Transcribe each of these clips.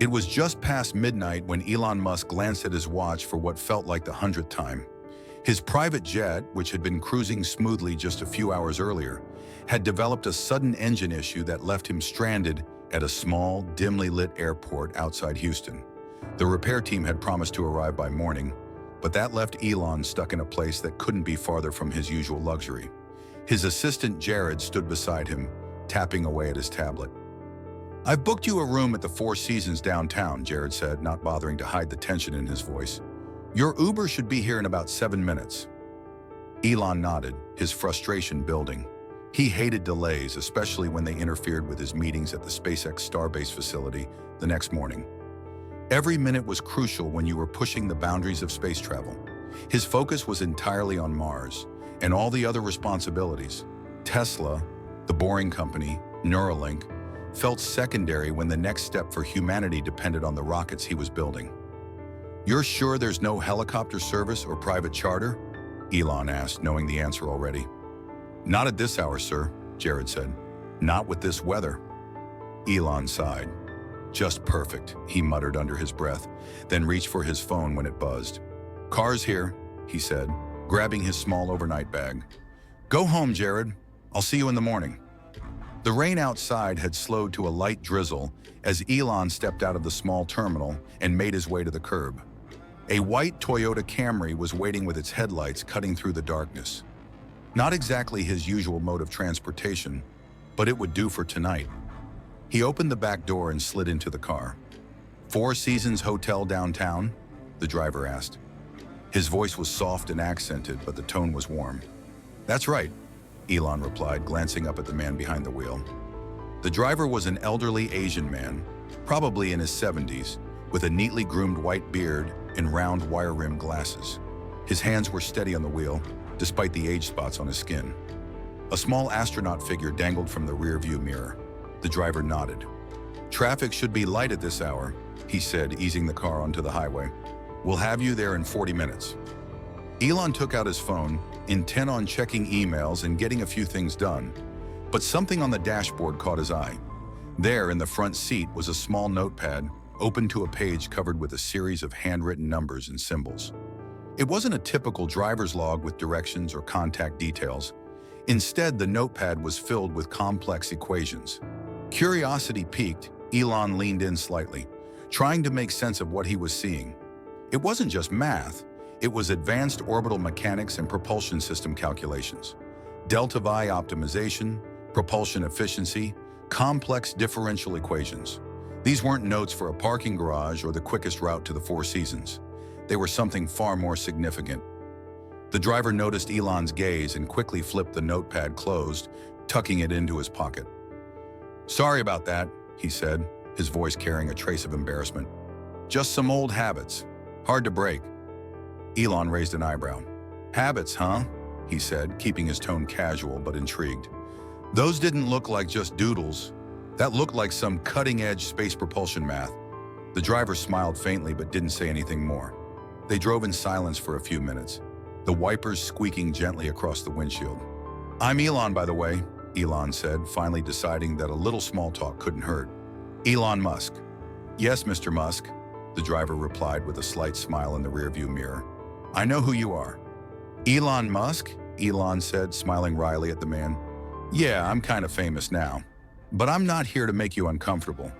It was just past midnight when Elon Musk glanced at his watch for what felt like the 100th time. His private jet, which had been cruising smoothly just a few hours earlier, had developed a sudden engine issue that left him stranded at a small, dimly lit airport outside Houston. The repair team had promised to arrive by morning, but that left Elon stuck in a place that couldn't be farther from his usual luxury. His assistant Jared stood beside him, tapping away at his tablet. "I've booked you a room at the Four Seasons downtown," Jared said, not bothering to hide the tension in his voice. "Your Uber should be here in about 7 minutes." Elon nodded, his frustration building. He hated delays, especially when they interfered with his meetings at the SpaceX Starbase facility the next morning. Every minute was crucial when you were pushing the boundaries of space travel. His focus was entirely on Mars, and all the other responsibilities, Tesla, the Boring Company, Neuralink, felt secondary when the next step for humanity depended on the rockets he was building. "You're sure there's no helicopter service or private charter?" Elon asked, knowing the answer already. "Not at this hour, sir," Jared said. "Not with this weather." Elon sighed. "Just perfect," he muttered under his breath, then reached for his phone when it buzzed. "Car's here," he said, grabbing his small overnight bag. "Go home, Jared. I'll see you in the morning." The rain outside had slowed to a light drizzle as Elon stepped out of the small terminal and made his way to the curb. A white Toyota Camry was waiting with its headlights cutting through the darkness. Not exactly his usual mode of transportation, but it would do for tonight. He opened the back door and slid into the car. "Four Seasons Hotel downtown?" the driver asked. His voice was soft and accented, but the tone was warm. "That's right," Elon replied, glancing up at the man behind the wheel. The driver was an elderly Asian man, probably in his 70s, with a neatly groomed white beard and round wire-rimmed glasses. His hands were steady on the wheel, despite the age spots on his skin. A small astronaut figure dangled from the rear-view mirror. The driver nodded. "Traffic should be light at this hour," he said, easing the car onto the highway. "We'll have you there in 40 minutes. Elon took out his phone, intent on checking emails and getting a few things done. But something on the dashboard caught his eye. There, in the front seat, was a small notepad, open to a page covered with a series of handwritten numbers and symbols. It wasn't a typical driver's log with directions or contact details. Instead, the notepad was filled with complex equations. Curiosity piqued, Elon leaned in slightly, trying to make sense of what he was seeing. It wasn't just math. It was advanced orbital mechanics and propulsion system calculations. Delta V optimization, propulsion efficiency, complex differential equations. These weren't notes for a parking garage or the quickest route to the Four Seasons. They were something far more significant. The driver noticed Elon's gaze and quickly flipped the notepad closed, tucking it into his pocket. "Sorry about that," he said, his voice carrying a trace of embarrassment. "Just some old habits. Hard to break." Elon raised an eyebrow. "Habits, huh?" he said, keeping his tone casual but intrigued. "Those didn't look like just doodles. That looked like some cutting-edge space propulsion math." The driver smiled faintly but didn't say anything more. They drove in silence for a few minutes, the wipers squeaking gently across the windshield. "I'm Elon, by the way," Elon said, finally deciding that a little small talk couldn't hurt. "Elon Musk." "Yes, Mr. Musk," the driver replied with a slight smile in the rearview mirror. "I know who you are." "Elon Musk?" Elon said, smiling wryly at the man. "Yeah, I'm kind of famous now. But I'm not here to make you uncomfortable.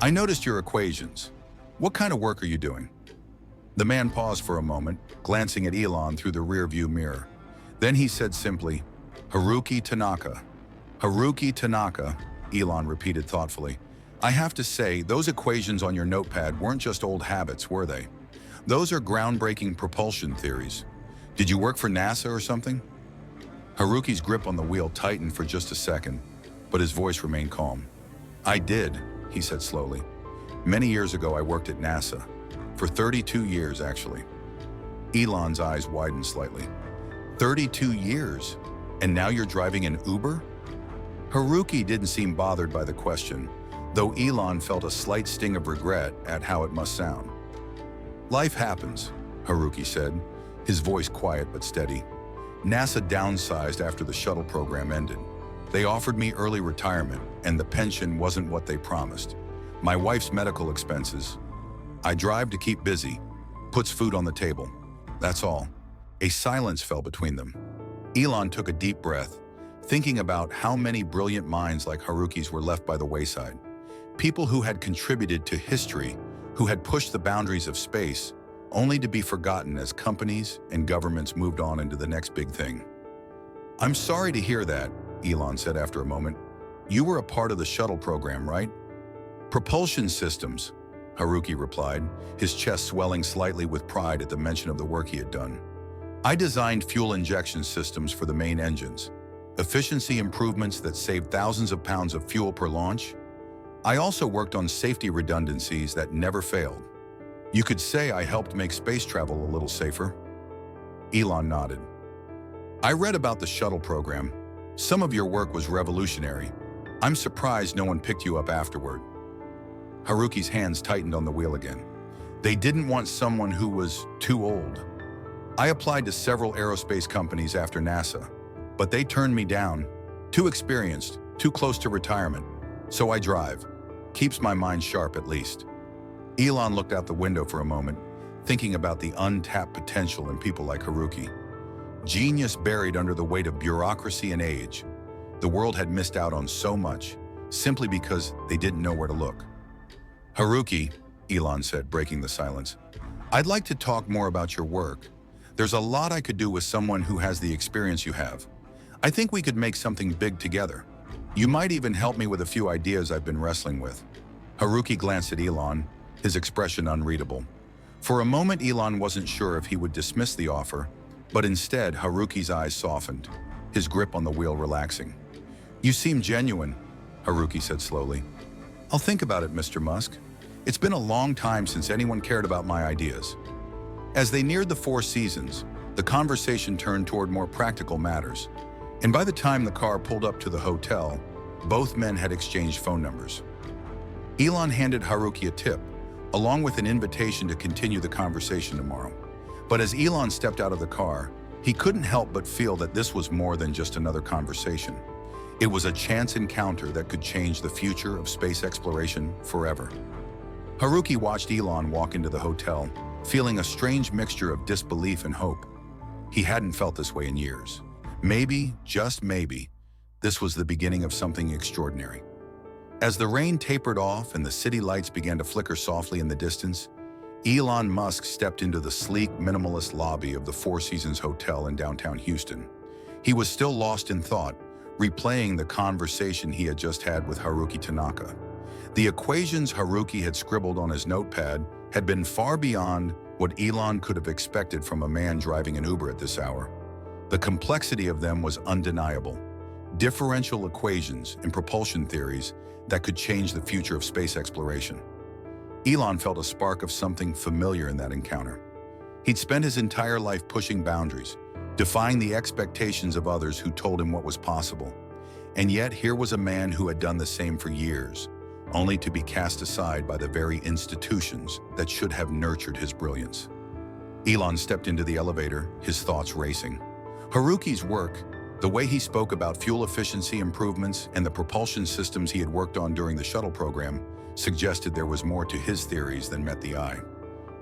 I noticed your equations. What kind of work are you doing?" The man paused for a moment, glancing at Elon through the rearview mirror. Then he said simply, "Haruki Tanaka." "Haruki Tanaka," Elon repeated thoughtfully. "I have to say, those equations on your notepad weren't just old habits, were they? Those are groundbreaking propulsion theories. Did you work for NASA or something?" Haruki's grip on the wheel tightened for just a second, but his voice remained calm. "I did," he said slowly. "Many years ago, I worked at NASA. For 32 years, actually." Elon's eyes widened slightly. 32 years? And now you're driving an Uber? Haruki didn't seem bothered by the question, though Elon felt a slight sting of regret at how it must sound. "Life happens," Haruki said, his voice quiet but steady. "NASA downsized after the shuttle program ended. They offered me early retirement, and the pension wasn't what they promised. My wife's medical expenses. I drive to keep busy. Puts food on the table. That's all. A silence fell between them. Elon took a deep breath, thinking about how many brilliant minds like Haruki's were left by the wayside. People who had contributed to history, who had pushed the boundaries of space, only to be forgotten as companies and governments moved on into the next big thing. "I'm sorry to hear that," Elon said after a moment. "You were a part of the shuttle program, right?" "Propulsion systems," Haruki replied, his chest swelling slightly with pride at the mention of the work he had done. "I designed fuel injection systems for the main engines, efficiency improvements that saved thousands of pounds of fuel per launch. I also worked on safety redundancies that never failed. You could say I helped make space travel a little safer." Elon nodded. "I read about the shuttle program. Some of your work was revolutionary. I'm surprised no one picked you up afterward." Haruki's hands tightened on the wheel again. They didn't want someone who was too old. "I applied to several aerospace companies after NASA, but they turned me down. Too experienced, too close to retirement. So I drive. Keeps my mind sharp at least." Elon looked out the window for a moment, thinking about the untapped potential in people like Haruki. Genius buried under the weight of bureaucracy and age. The world had missed out on so much, simply because they didn't know where to look. "Haruki," Elon said, breaking the silence, "I'd like to talk more about your work. There's a lot I could do with someone who has the experience you have. I think we could make something big together. You might even help me with a few ideas I've been wrestling with." Haruki glanced at Elon, his expression unreadable. For a moment, Elon wasn't sure if he would dismiss the offer, but instead, Haruki's eyes softened, his grip on the wheel relaxing. "You seem genuine," Haruki said slowly. "I'll think about it, Mr. Musk. It's been a long time since anyone cared about my ideas." As they neared the Four Seasons, the conversation turned toward more practical matters, and by the time the car pulled up to the hotel, both men had exchanged phone numbers. Elon handed Haruki a tip, along with an invitation to continue the conversation tomorrow. But as Elon stepped out of the car, he couldn't help but feel that this was more than just another conversation. It was a chance encounter that could change the future of space exploration forever. Haruki watched Elon walk into the hotel, feeling a strange mixture of disbelief and hope. He hadn't felt this way in years. Maybe, just maybe, this was the beginning of something extraordinary. As the rain tapered off and the city lights began to flicker softly in the distance, Elon Musk stepped into the sleek, minimalist lobby of the Four Seasons Hotel in downtown Houston. He was still lost in thought, replaying the conversation he had just had with Haruki Tanaka. The equations Haruki had scribbled on his notepad had been far beyond what Elon could have expected from a man driving an Uber at this hour. The complexity of them was undeniable. Differential equations and propulsion theories that could change the future of space exploration. Elon felt a spark of something familiar in that encounter. He'd spent his entire life pushing boundaries, defying the expectations of others who told him what was possible. And yet here was a man who had done the same for years, only to be cast aside by the very institutions that should have nurtured his brilliance. Elon stepped into the elevator, his thoughts racing. Haruki's work, the way he spoke about fuel efficiency improvements and the propulsion systems he had worked on during the shuttle program, suggested there was more to his theories than met the eye.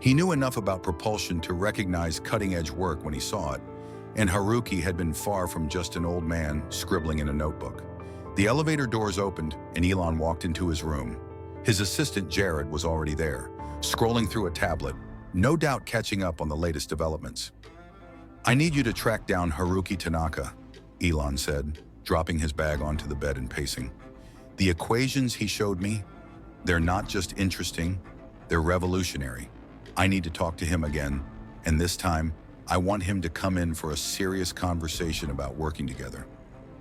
He knew enough about propulsion to recognize cutting-edge work when he saw it, and Haruki had been far from just an old man scribbling in a notebook. The elevator doors opened, and Elon walked into his room. His assistant Jared was already there, scrolling through a tablet, no doubt catching up on the latest developments. "I need you to track down Haruki Tanaka," Elon said, dropping his bag onto the bed and pacing. "The equations he showed me, they're not just interesting, they're revolutionary. I need to talk to him again, and this time, I want him to come in for a serious conversation about working together."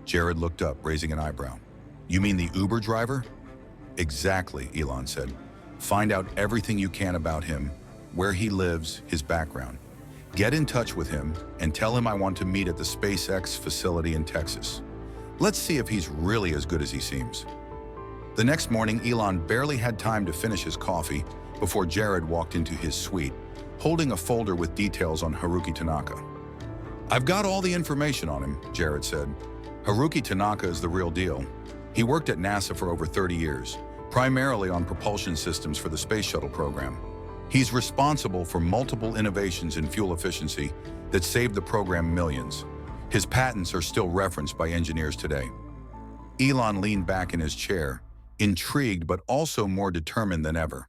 Jared looked up, raising an eyebrow. "You mean the Uber driver?" "Exactly," Elon said. "Find out everything you can about him, where he lives, his background. Get in touch with him and tell him I want to meet at the SpaceX facility in Texas. Let's see if he's really as good as he seems." The next morning, Elon barely had time to finish his coffee before Jared walked into his suite, holding a folder with details on Haruki Tanaka. "I've got all the information on him," Jared said. "Haruki Tanaka is the real deal. He worked at NASA for over 30 years, primarily on propulsion systems for the space shuttle program. He's responsible for multiple innovations in fuel efficiency that saved the program millions. His patents are still referenced by engineers today. Elon leaned back in his chair, intrigued but also more determined than ever.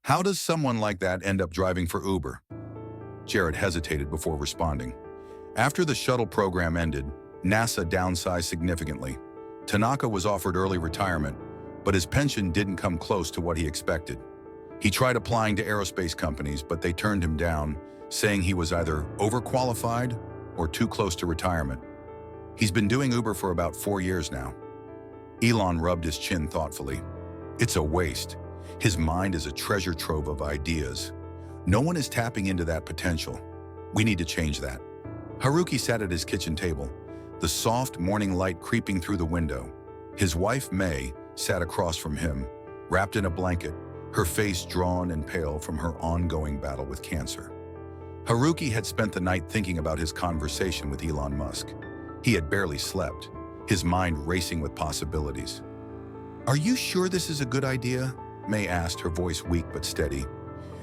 How does someone like that end up driving for Uber? Jared hesitated before responding. After the shuttle program ended, NASA downsized significantly. Tanaka was offered early retirement, but his pension didn't come close to what he expected. He tried applying to aerospace companies, but they turned him down, saying he was either overqualified or too close to retirement. He's been doing Uber for about 4 years now. Elon rubbed his chin thoughtfully. It's a waste. His mind is a treasure trove of ideas. No one is tapping into that potential. We need to change that. Haruki sat at his kitchen table, the soft morning light creeping through the window. His wife, May, sat across from him, wrapped in a blanket, her face drawn and pale from her ongoing battle with cancer. Haruki had spent the night thinking about his conversation with Elon Musk. He had barely slept, his mind racing with possibilities. "Are you sure this is a good idea?" May asked, her voice weak but steady.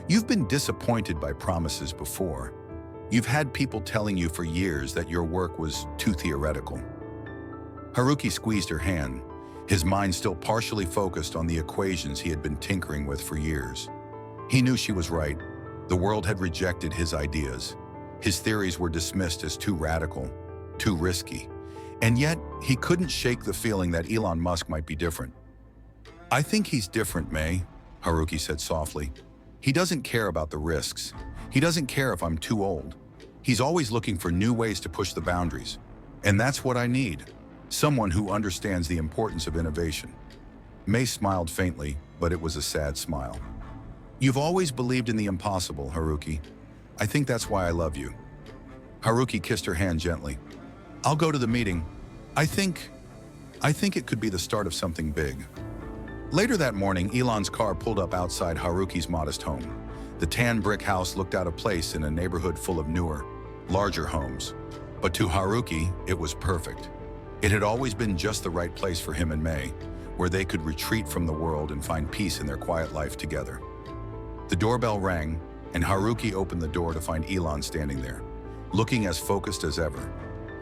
"You've been disappointed by promises before. You've had people telling you for years that your work was too theoretical." Haruki squeezed her hand, his mind still partially focused on the equations he had been tinkering with for years. He knew she was right. The world had rejected his ideas. His theories were dismissed as too radical, too risky. And yet, he couldn't shake the feeling that Elon Musk might be different. "I think he's different, May," Haruki said softly. "He doesn't care about the risks. He doesn't care if I'm too old. He's always looking for new ways to push the boundaries. And that's what I need. Someone who understands the importance of innovation." May smiled faintly, but it was a sad smile. "You've always believed in the impossible, Haruki. I think that's why I love you." Haruki kissed her hand gently. "I'll go to the meeting. I think it could be the start of something big." Later that morning, Elon's car pulled up outside Haruki's modest home. The tan brick house looked out of place in a neighborhood full of newer, larger homes. But to Haruki, it was perfect. It had always been just the right place for him and May, where they could retreat from the world and find peace in their quiet life together. The doorbell rang, and Haruki opened the door to find Elon standing there, looking as focused as ever.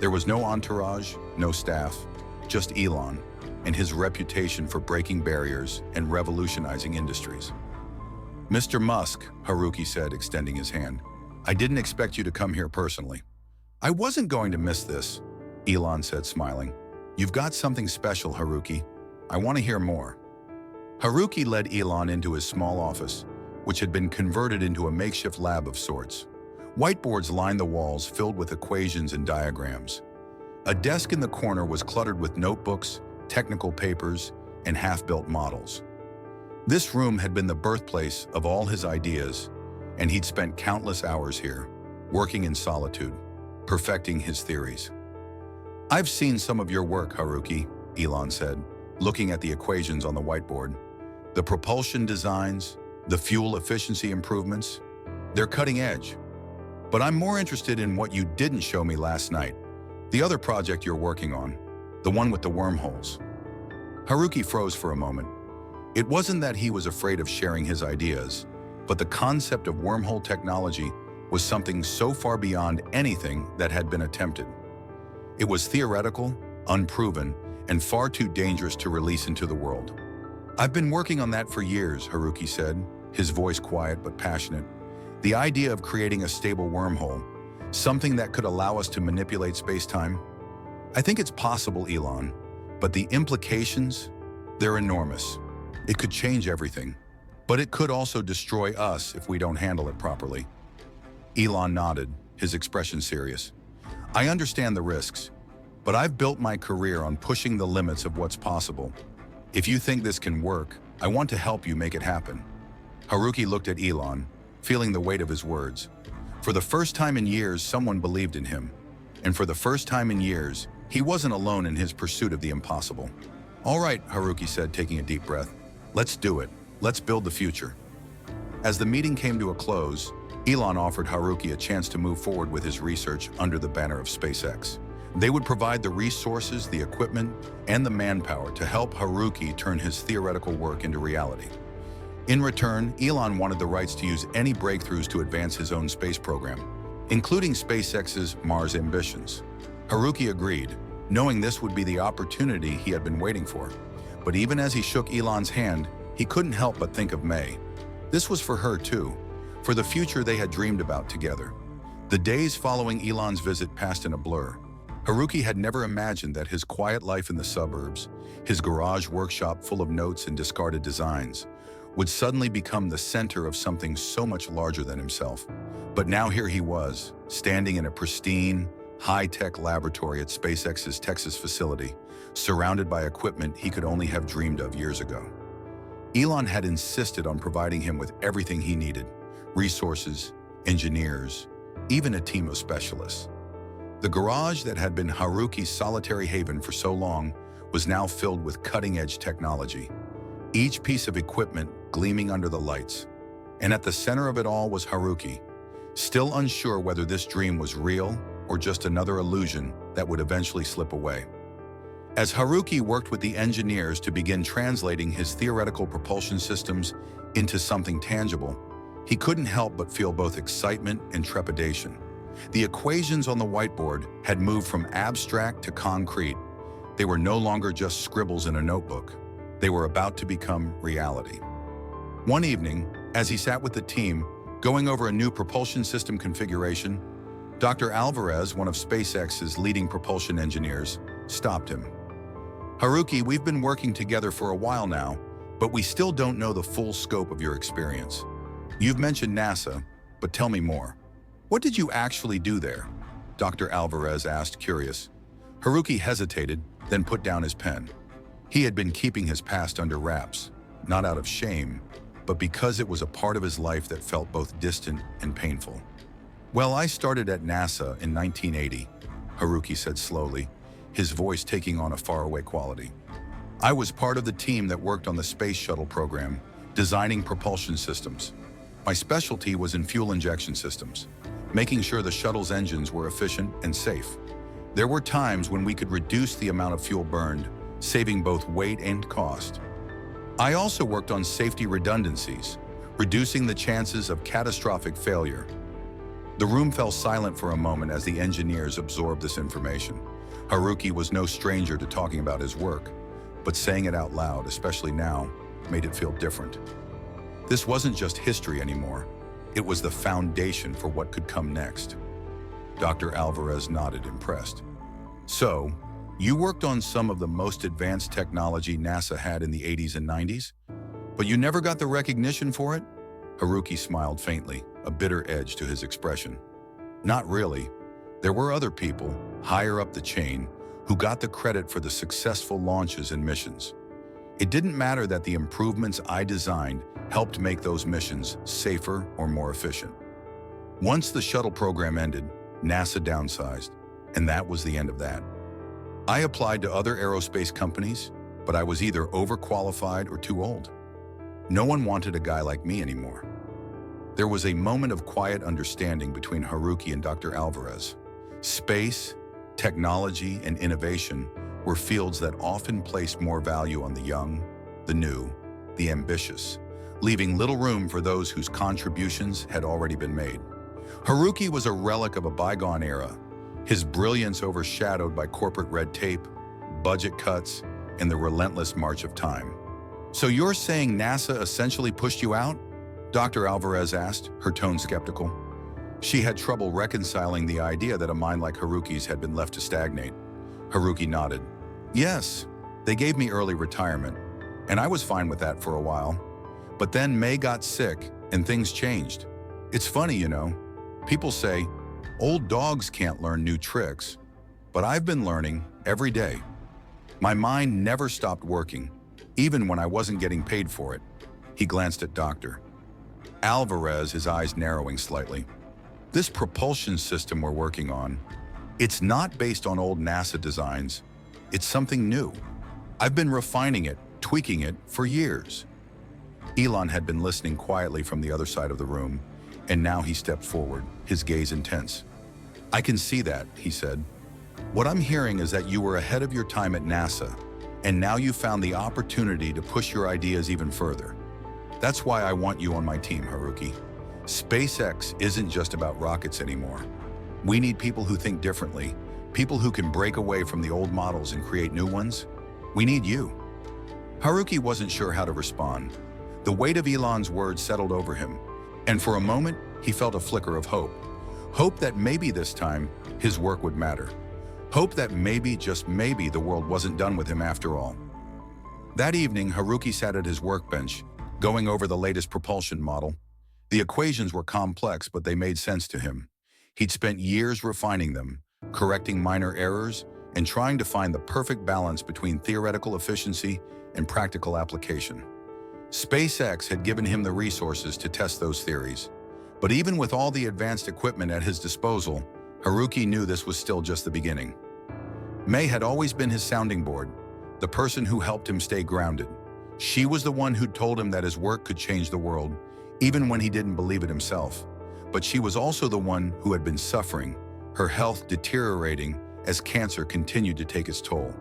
There was no entourage, no staff, just Elon and his reputation for breaking barriers and revolutionizing industries. "Mr. Musk," Haruki said, extending his hand, "I didn't expect you to come here personally." "I wasn't going to miss this," Elon said, smiling. "You've got something special, Haruki. I want to hear more." Haruki led Elon into his small office, which had been converted into a makeshift lab of sorts. Whiteboards lined the walls filled with equations and diagrams. A desk in the corner was cluttered with notebooks, technical papers, and half-built models. This room had been the birthplace of all his ideas, and he'd spent countless hours here, working in solitude, perfecting his theories. "I've seen some of your work, Haruki," Elon said, looking at the equations on the whiteboard. "The propulsion designs, the fuel efficiency improvements, they're cutting edge. But I'm more interested in what you didn't show me last night, the other project you're working on, the one with the wormholes." Haruki froze for a moment. It wasn't that he was afraid of sharing his ideas, but the concept of wormhole technology was something so far beyond anything that had been attempted. It was theoretical, unproven, and far too dangerous to release into the world. "I've been working on that for years," Haruki said, his voice quiet but passionate. "The idea of creating a stable wormhole, something that could allow us to manipulate space-time. I think it's possible, Elon, but the implications, they're enormous. It could change everything, but it could also destroy us if we don't handle it properly." Elon nodded, his expression serious. "I understand the risks, but I've built my career on pushing the limits of what's possible. If you think this can work, I want to help you make it happen." Haruki looked at Elon, feeling the weight of his words. For the first time in years, someone believed in him. And for the first time in years, he wasn't alone in his pursuit of the impossible. "All right," Haruki said, taking a deep breath. "Let's do it. Let's build the future." As the meeting came to a close, Elon offered Haruki a chance to move forward with his research under the banner of SpaceX. They would provide the resources, the equipment, and the manpower to help Haruki turn his theoretical work into reality. In return, Elon wanted the rights to use any breakthroughs to advance his own space program, including SpaceX's Mars ambitions. Haruki agreed, knowing this would be the opportunity he had been waiting for. But even as he shook Elon's hand, he couldn't help but think of May. This was for her too, for the future they had dreamed about together. The days following Elon's visit passed in a blur. Haruki had never imagined that his quiet life in the suburbs, his garage workshop full of notes and discarded designs, would suddenly become the center of something so much larger than himself. But now here he was, standing in a pristine, high-tech laboratory at SpaceX's Texas facility, surrounded by equipment he could only have dreamed of years ago. Elon had insisted on providing him with everything he needed: resources, engineers, even a team of specialists. The garage that had been Haruki's solitary haven for so long was now filled with cutting-edge technology, each piece of equipment gleaming under the lights. And at the center of it all was Haruki, still unsure whether this dream was real or just another illusion that would eventually slip away. As Haruki worked with the engineers to begin translating his theoretical propulsion systems into something tangible, he couldn't help but feel both excitement and trepidation. The equations on the whiteboard had moved from abstract to concrete. They were no longer just scribbles in a notebook. They were about to become reality. One evening, as he sat with the team, going over a new propulsion system configuration, Dr. Alvarez, one of SpaceX's leading propulsion engineers, stopped him. "Haruki, we've been working together for a while now, but we still don't know the full scope of your experience. You've mentioned NASA, but tell me more. What did you actually do there?" Dr. Alvarez asked, curious. Haruki hesitated, then put down his pen. He had been keeping his past under wraps, not out of shame, but because it was a part of his life that felt both distant and painful. "Well, I started at NASA in 1980, Haruki said slowly, his voice taking on a faraway quality. "I was part of the team that worked on the space shuttle program, designing propulsion systems. My specialty was in fuel injection systems, making sure the shuttle's engines were efficient and safe. There were times when we could reduce the amount of fuel burned, saving both weight and cost. I also worked on safety redundancies, reducing the chances of catastrophic failure." The room fell silent for a moment as the engineers absorbed this information. Haruki was no stranger to talking about his work, but saying it out loud, especially now, made it feel different. This wasn't just history anymore. It was the foundation for what could come next. Dr. Alvarez nodded, impressed. "So, you worked on some of the most advanced technology NASA had in the 80s and 90s? But you never got the recognition for it?" Haruki smiled faintly, a bitter edge to his expression. "Not really. There were other people, higher up the chain, who got the credit for the successful launches and missions. It didn't matter that the improvements I designed helped make those missions safer or more efficient. Once the shuttle program ended, NASA downsized, and that was the end of that. I applied to other aerospace companies, but I was either overqualified or too old. No one wanted a guy like me anymore." There was a moment of quiet understanding between Haruki and Dr. Alvarez. Space, technology, and innovation were fields that often placed more value on the young, the new, the ambitious, leaving little room for those whose contributions had already been made. Haruki was a relic of a bygone era, his brilliance overshadowed by corporate red tape, budget cuts, and the relentless march of time. "So you're saying NASA essentially pushed you out?" Dr. Alvarez asked, her tone skeptical. She had trouble reconciling the idea that a mind like Haruki's had been left to stagnate. Haruki nodded. "Yes, they gave me early retirement, and I was fine with that for a while. But then May got sick, and things changed. It's funny, you know. People say, old dogs can't learn new tricks, but I've been learning every day. My mind never stopped working, even when I wasn't getting paid for it." He glanced at Dr. Alvarez, his eyes narrowing slightly. "This propulsion system we're working on, it's not based on old NASA designs. It's something new. I've been refining it, tweaking it for years." Elon had been listening quietly from the other side of the room, and now he stepped forward, his gaze intense. "I can see that," he said. What I'm hearing is that you were ahead of your time at NASA, and now you found the opportunity to push your ideas even further. That's why I want you on my team, Haruki. SpaceX isn't just about rockets anymore. We need people who think differently, people who can break away from the old models and create new ones. We need you. Haruki wasn't sure how to respond. The weight of Elon's words settled over him, and for a moment, he felt a flicker of hope. Hope that maybe this time, his work would matter. Hope that maybe, just maybe, the world wasn't done with him after all. That evening, Haruki sat at his workbench, going over the latest propulsion model. The equations were complex, but they made sense to him. He'd spent years refining them, correcting minor errors, and trying to find the perfect balance between theoretical efficiency and practical application. SpaceX had given him the resources to test those theories. But even with all the advanced equipment at his disposal, Haruki knew this was still just the beginning. May had always been his sounding board, the person who helped him stay grounded. She was the one who'd told him that his work could change the world, even when he didn't believe it himself. But she was also the one who had been suffering, her health deteriorating as cancer continued to take its toll.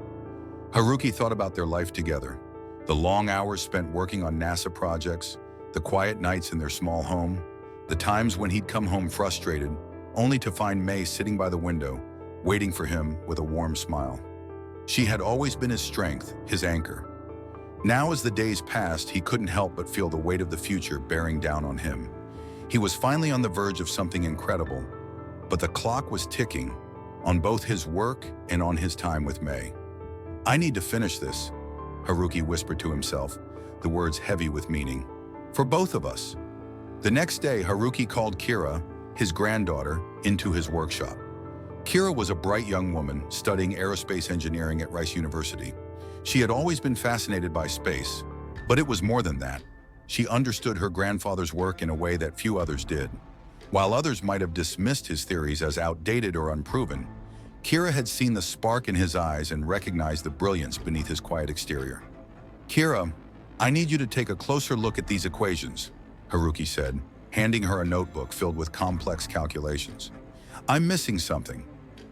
Haruki thought about their life together, the long hours spent working on NASA projects, the quiet nights in their small home, the times when he'd come home frustrated, only to find May sitting by the window, waiting for him with a warm smile. She had always been his strength, his anchor. Now, as the days passed, he couldn't help but feel the weight of the future bearing down on him. He was finally on the verge of something incredible, but the clock was ticking, on both his work and on his time with May. "I need to finish this," Haruki whispered to himself, the words heavy with meaning. "For both of us." The next day, Haruki called Kira, his granddaughter, into his workshop. Kira was a bright young woman studying aerospace engineering at Rice University. She had always been fascinated by space, but it was more than that. She understood her grandfather's work in a way that few others did. While others might have dismissed his theories as outdated or unproven, Kira had seen the spark in his eyes and recognized the brilliance beneath his quiet exterior. "Kira, I need you to take a closer look at these equations," Haruki said, handing her a notebook filled with complex calculations. "I'm missing something.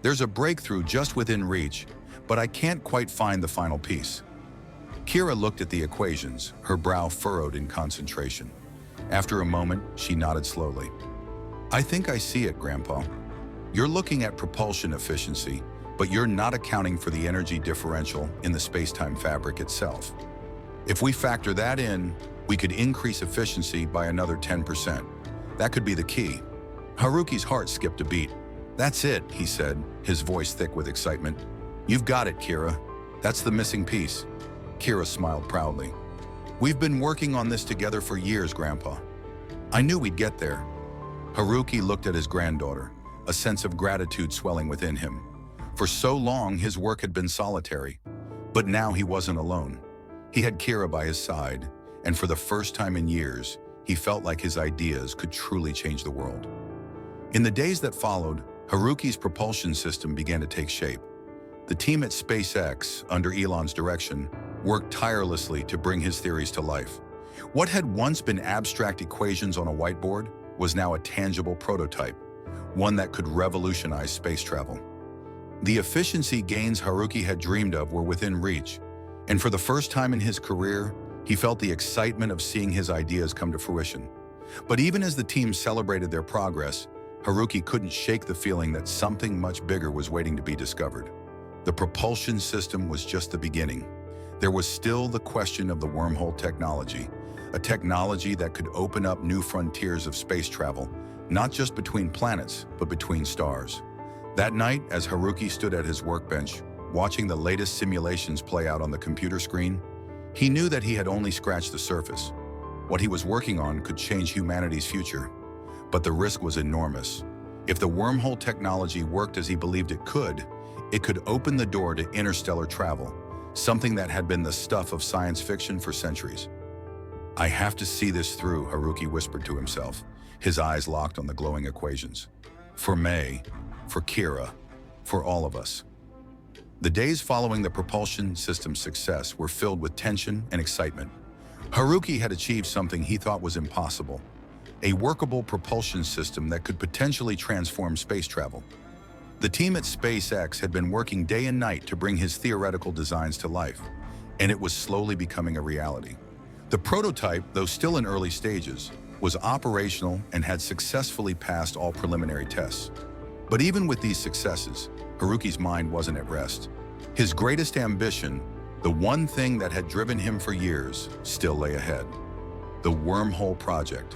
There's a breakthrough just within reach, but I can't quite find the final piece." Kira looked at the equations, her brow furrowed in concentration. After a moment, she nodded slowly. "I think I see it, Grandpa. You're looking at propulsion efficiency, but you're not accounting for the energy differential in the space-time fabric itself. If we factor that in, we could increase efficiency by another 10%. That could be the key." Haruki's heart skipped a beat. "That's it," he said, his voice thick with excitement. "You've got it, Kira. That's the missing piece." Kira smiled proudly. "We've been working on this together for years, Grandpa. I knew we'd get there." Haruki looked at his granddaughter, a sense of gratitude swelling within him. For so long, his work had been solitary. But now he wasn't alone. He had Kira by his side, and for the first time in years, he felt like his ideas could truly change the world. In the days that followed, Haruki's propulsion system began to take shape. The team at SpaceX, under Elon's direction, worked tirelessly to bring his theories to life. What had once been abstract equations on a whiteboard was now a tangible prototype, one that could revolutionize space travel. The efficiency gains Haruki had dreamed of were within reach, and for the first time in his career, he felt the excitement of seeing his ideas come to fruition. But even as the team celebrated their progress, Haruki couldn't shake the feeling that something much bigger was waiting to be discovered. The propulsion system was just the beginning. There was still the question of the wormhole technology, a technology that could open up new frontiers of space travel, not just between planets, but between stars. That night, as Haruki stood at his workbench, watching the latest simulations play out on the computer screen, he knew that he had only scratched the surface. What he was working on could change humanity's future, but the risk was enormous. If the wormhole technology worked as he believed it could open the door to interstellar travel, something that had been the stuff of science fiction for centuries. "I have to see this through," Haruki whispered to himself, his eyes locked on the glowing equations. For May, for Kira, for all of us. The days following the propulsion system's success were filled with tension and excitement. Haruki had achieved something he thought was impossible, a workable propulsion system that could potentially transform space travel. The team at SpaceX had been working day and night to bring his theoretical designs to life, and it was slowly becoming a reality. The prototype, though still in early stages, was operational and had successfully passed all preliminary tests. But even with these successes, Haruki's mind wasn't at rest. His greatest ambition, the one thing that had driven him for years, still lay ahead. The wormhole project.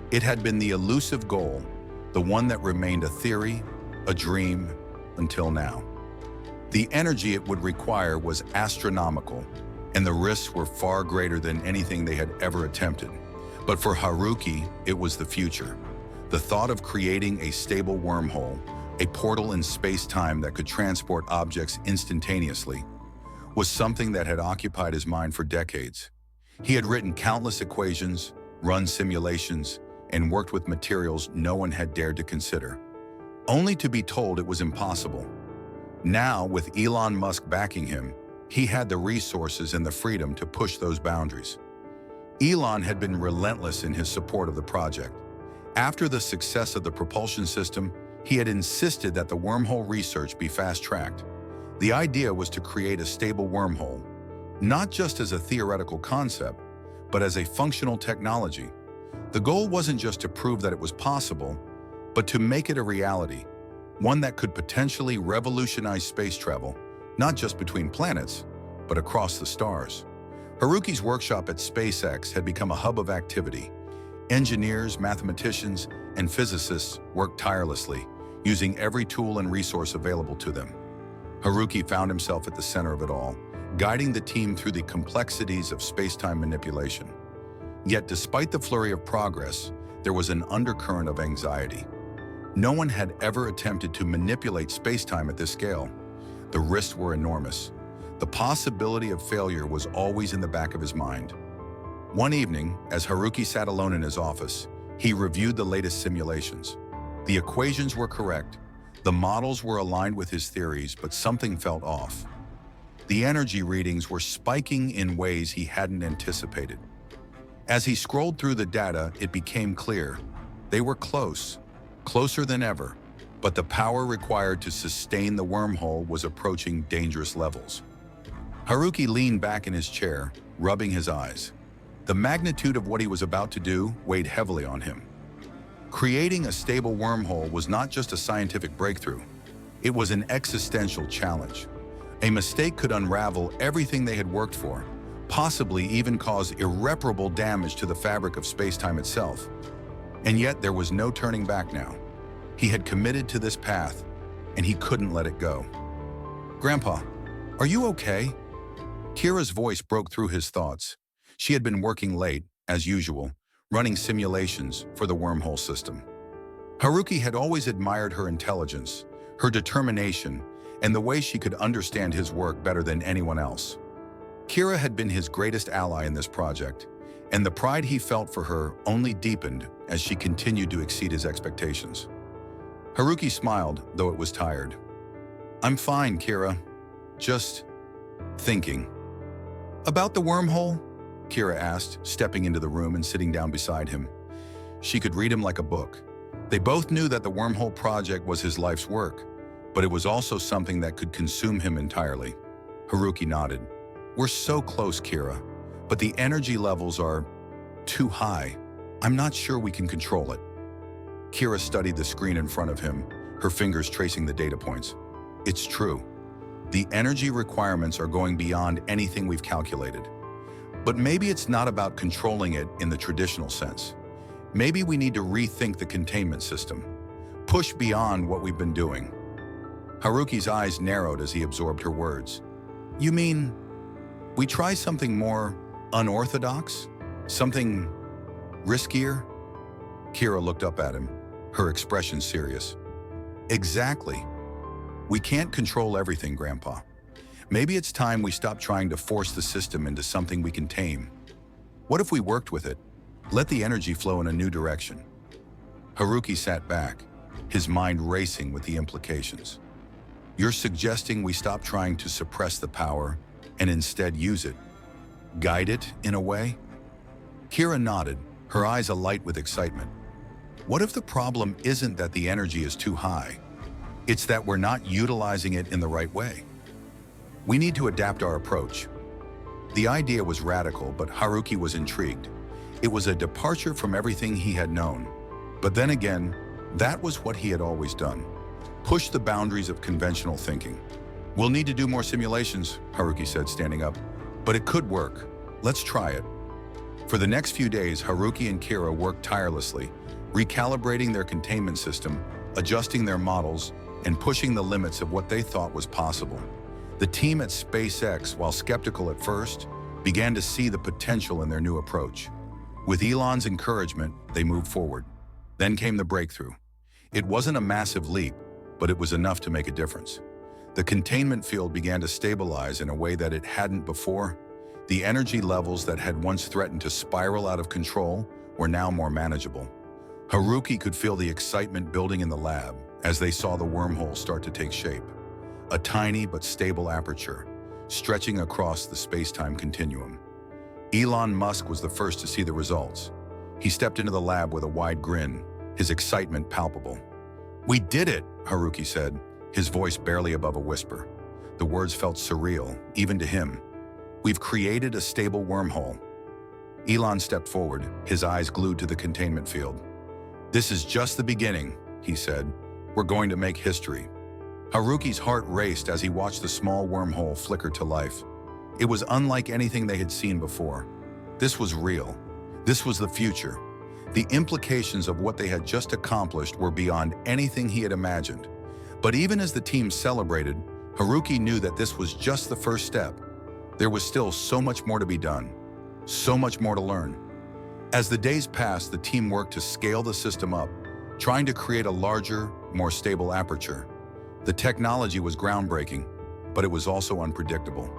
It had been the elusive goal, the one that remained a theory, a dream, until now. The energy it would require was astronomical, and the risks were far greater than anything they had ever attempted. But for Haruki, it was the future. The thought of creating a stable wormhole, a portal in space-time that could transport objects instantaneously, was something that had occupied his mind for decades. He had written countless equations, run simulations, and worked with materials no one had dared to consider, only to be told it was impossible. Now, with Elon Musk backing him, he had the resources and the freedom to push those boundaries. Elon had been relentless in his support of the project. After the success of the propulsion system, he had insisted that the wormhole research be fast-tracked. The idea was to create a stable wormhole, not just as a theoretical concept, but as a functional technology. The goal wasn't just to prove that it was possible, but to make it a reality, one that could potentially revolutionize space travel, not just between planets, but across the stars. Haruki's workshop at SpaceX had become a hub of activity. Engineers, mathematicians, and physicists worked tirelessly, using every tool and resource available to them. Haruki found himself at the center of it all, guiding the team through the complexities of space-time manipulation. Yet, despite the flurry of progress, there was an undercurrent of anxiety. No one had ever attempted to manipulate space-time at this scale. The risks were enormous. The possibility of failure was always in the back of his mind. One evening, as Haruki sat alone in his office, he reviewed the latest simulations. The equations were correct, the models were aligned with his theories, but something felt off. The energy readings were spiking in ways he hadn't anticipated. As he scrolled through the data, it became clear. They were close, closer than ever, but the power required to sustain the wormhole was approaching dangerous levels. Haruki leaned back in his chair, rubbing his eyes. The magnitude of what he was about to do weighed heavily on him. Creating a stable wormhole was not just a scientific breakthrough. It was an existential challenge. A mistake could unravel everything they had worked for, possibly even cause irreparable damage to the fabric of space-time itself. And yet there was no turning back now. He had committed to this path, and he couldn't let it go. "Grandpa, are you okay?" Kira's voice broke through his thoughts. She had been working late, as usual, running simulations for the wormhole system. Haruki had always admired her intelligence, her determination, and the way she could understand his work better than anyone else. Kira had been his greatest ally in this project, and the pride he felt for her only deepened as she continued to exceed his expectations. Haruki smiled, though it was tired. "I'm fine, Kira. Just thinking." "About the wormhole?" Kira asked, stepping into the room and sitting down beside him. She could read him like a book. They both knew that the wormhole project was his life's work, but it was also something that could consume him entirely. Haruki nodded. "We're so close, Kira, but the energy levels are too high. I'm not sure we can control it." Kira studied the screen in front of him, her fingers tracing the data points. "It's true. The energy requirements are going beyond anything we've calculated. But maybe it's not about controlling it in the traditional sense. Maybe we need to rethink the containment system, push beyond what we've been doing." Haruki's eyes narrowed as he absorbed her words. "You mean we try something more unorthodox? Something riskier?" Kira looked up at him, her expression serious. "Exactly. We can't control everything, Grandpa. Maybe it's time we stop trying to force the system into something we can tame. What if we worked with it? Let the energy flow in a new direction?" Haruki sat back, his mind racing with the implications. "You're suggesting we stop trying to suppress the power and instead use it? Guide it, in a way?" Kira nodded, her eyes alight with excitement. "What if the problem isn't that the energy is too high? It's that we're not utilizing it in the right way. We need to adapt our approach. The idea was radical, but Haruki was intrigued. It was a departure from everything he had known. But then again, that was what he had always done. Push the boundaries of conventional thinking. We'll need to do more simulations, Haruki said, standing up. But it could work. Let's try it. For the next few days, Haruki and Kira worked tirelessly, recalibrating their containment system, adjusting their models, and pushing the limits of what they thought was possible. The team at SpaceX, while skeptical at first, began to see the potential in their new approach. With Elon's encouragement, they moved forward. Then came the breakthrough. It wasn't a massive leap, but it was enough to make a difference. The containment field began to stabilize in a way that it hadn't before. The energy levels that had once threatened to spiral out of control were now more manageable. Haruki could feel the excitement building in the lab as they saw the wormhole start to take shape. A tiny but stable aperture, stretching across the space-time continuum. Elon Musk was the first to see the results. He stepped into the lab with a wide grin, his excitement palpable. "We did it," Haruki said, his voice barely above a whisper. The words felt surreal, even to him. "We've created a stable wormhole." Elon stepped forward, his eyes glued to the containment field. "This is just the beginning," he said. "We're going to make history." Haruki's heart raced as he watched the small wormhole flicker to life. It was unlike anything they had seen before. This was real. This was the future. The implications of what they had just accomplished were beyond anything he had imagined. But even as the team celebrated, Haruki knew that this was just the first step. There was still so much more to be done, so much more to learn. As the days passed, the team worked to scale the system up, trying to create a larger, more stable aperture. The technology was groundbreaking, but it was also unpredictable.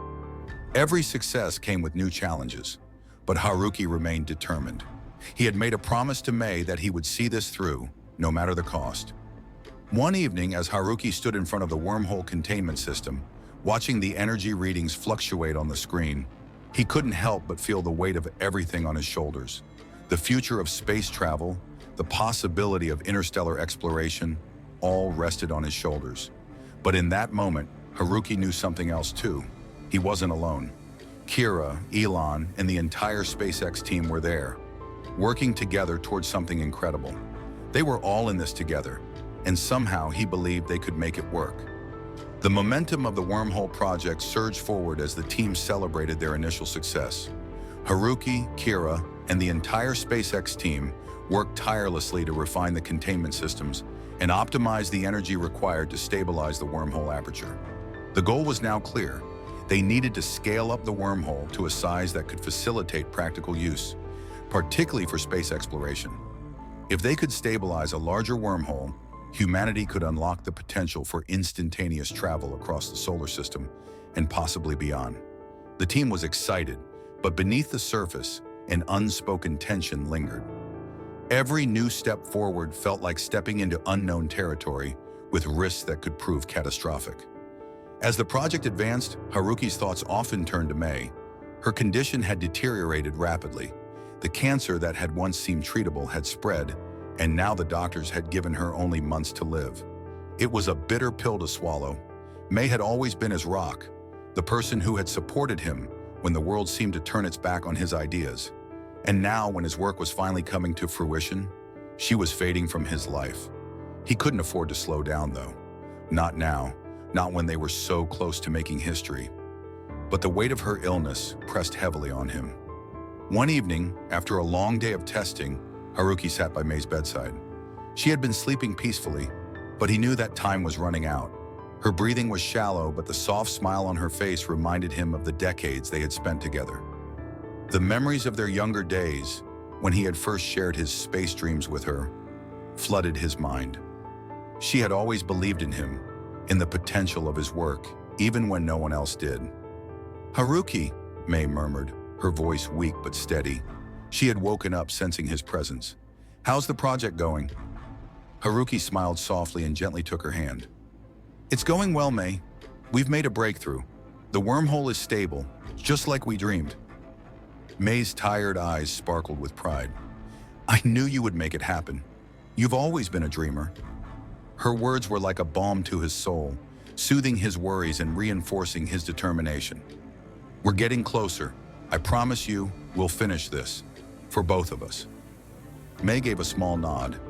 Every success came with new challenges, but Haruki remained determined. He had made a promise to May that he would see this through, no matter the cost. One evening, as Haruki stood in front of the wormhole containment system, watching the energy readings fluctuate on the screen, he couldn't help but feel the weight of everything on his shoulders. The future of space travel, the possibility of interstellar exploration, all rested on his shoulders. But in that moment, Haruki knew something else too. He wasn't alone. Kira, Elon, and the entire SpaceX team were there, working together towards something incredible. They were all in this together, and somehow he believed they could make it work. The momentum of the wormhole project surged forward as the team celebrated their initial success. Haruki, Kira, and the entire SpaceX team worked tirelessly to refine the containment systems and optimize the energy required to stabilize the wormhole aperture. The goal was now clear. They needed to scale up the wormhole to a size that could facilitate practical use, particularly for space exploration. If they could stabilize a larger wormhole, humanity could unlock the potential for instantaneous travel across the solar system and possibly beyond. The team was excited, but beneath the surface, an unspoken tension lingered. Every new step forward felt like stepping into unknown territory with risks that could prove catastrophic. As the project advanced, Haruki's thoughts often turned to May. Her condition had deteriorated rapidly. The cancer that had once seemed treatable had spread, and now the doctors had given her only months to live. It was a bitter pill to swallow. May had always been his rock, the person who had supported him when the world seemed to turn its back on his ideas. And now, when his work was finally coming to fruition, she was fading from his life. He couldn't afford to slow down, though. Not now, not when they were so close to making history. But the weight of her illness pressed heavily on him. One evening, after a long day of testing, Haruki sat by May's bedside. She had been sleeping peacefully, but he knew that time was running out. Her breathing was shallow, but the soft smile on her face reminded him of the decades they had spent together. The memories of their younger days, when he had first shared his space dreams with her, flooded his mind. She had always believed in him, in the potential of his work, even when no one else did. "Haruki," May murmured, her voice weak but steady. She had woken up sensing his presence. "How's the project going?" Haruki smiled softly and gently took her hand. "It's going well, May. We've made a breakthrough. The wormhole is stable, just like we dreamed." May's tired eyes sparkled with pride. "I knew you would make it happen. You've always been a dreamer." Her words were like a balm to his soul, soothing his worries and reinforcing his determination. "We're getting closer. I promise you, we'll finish this. For both of us." May gave a small nod.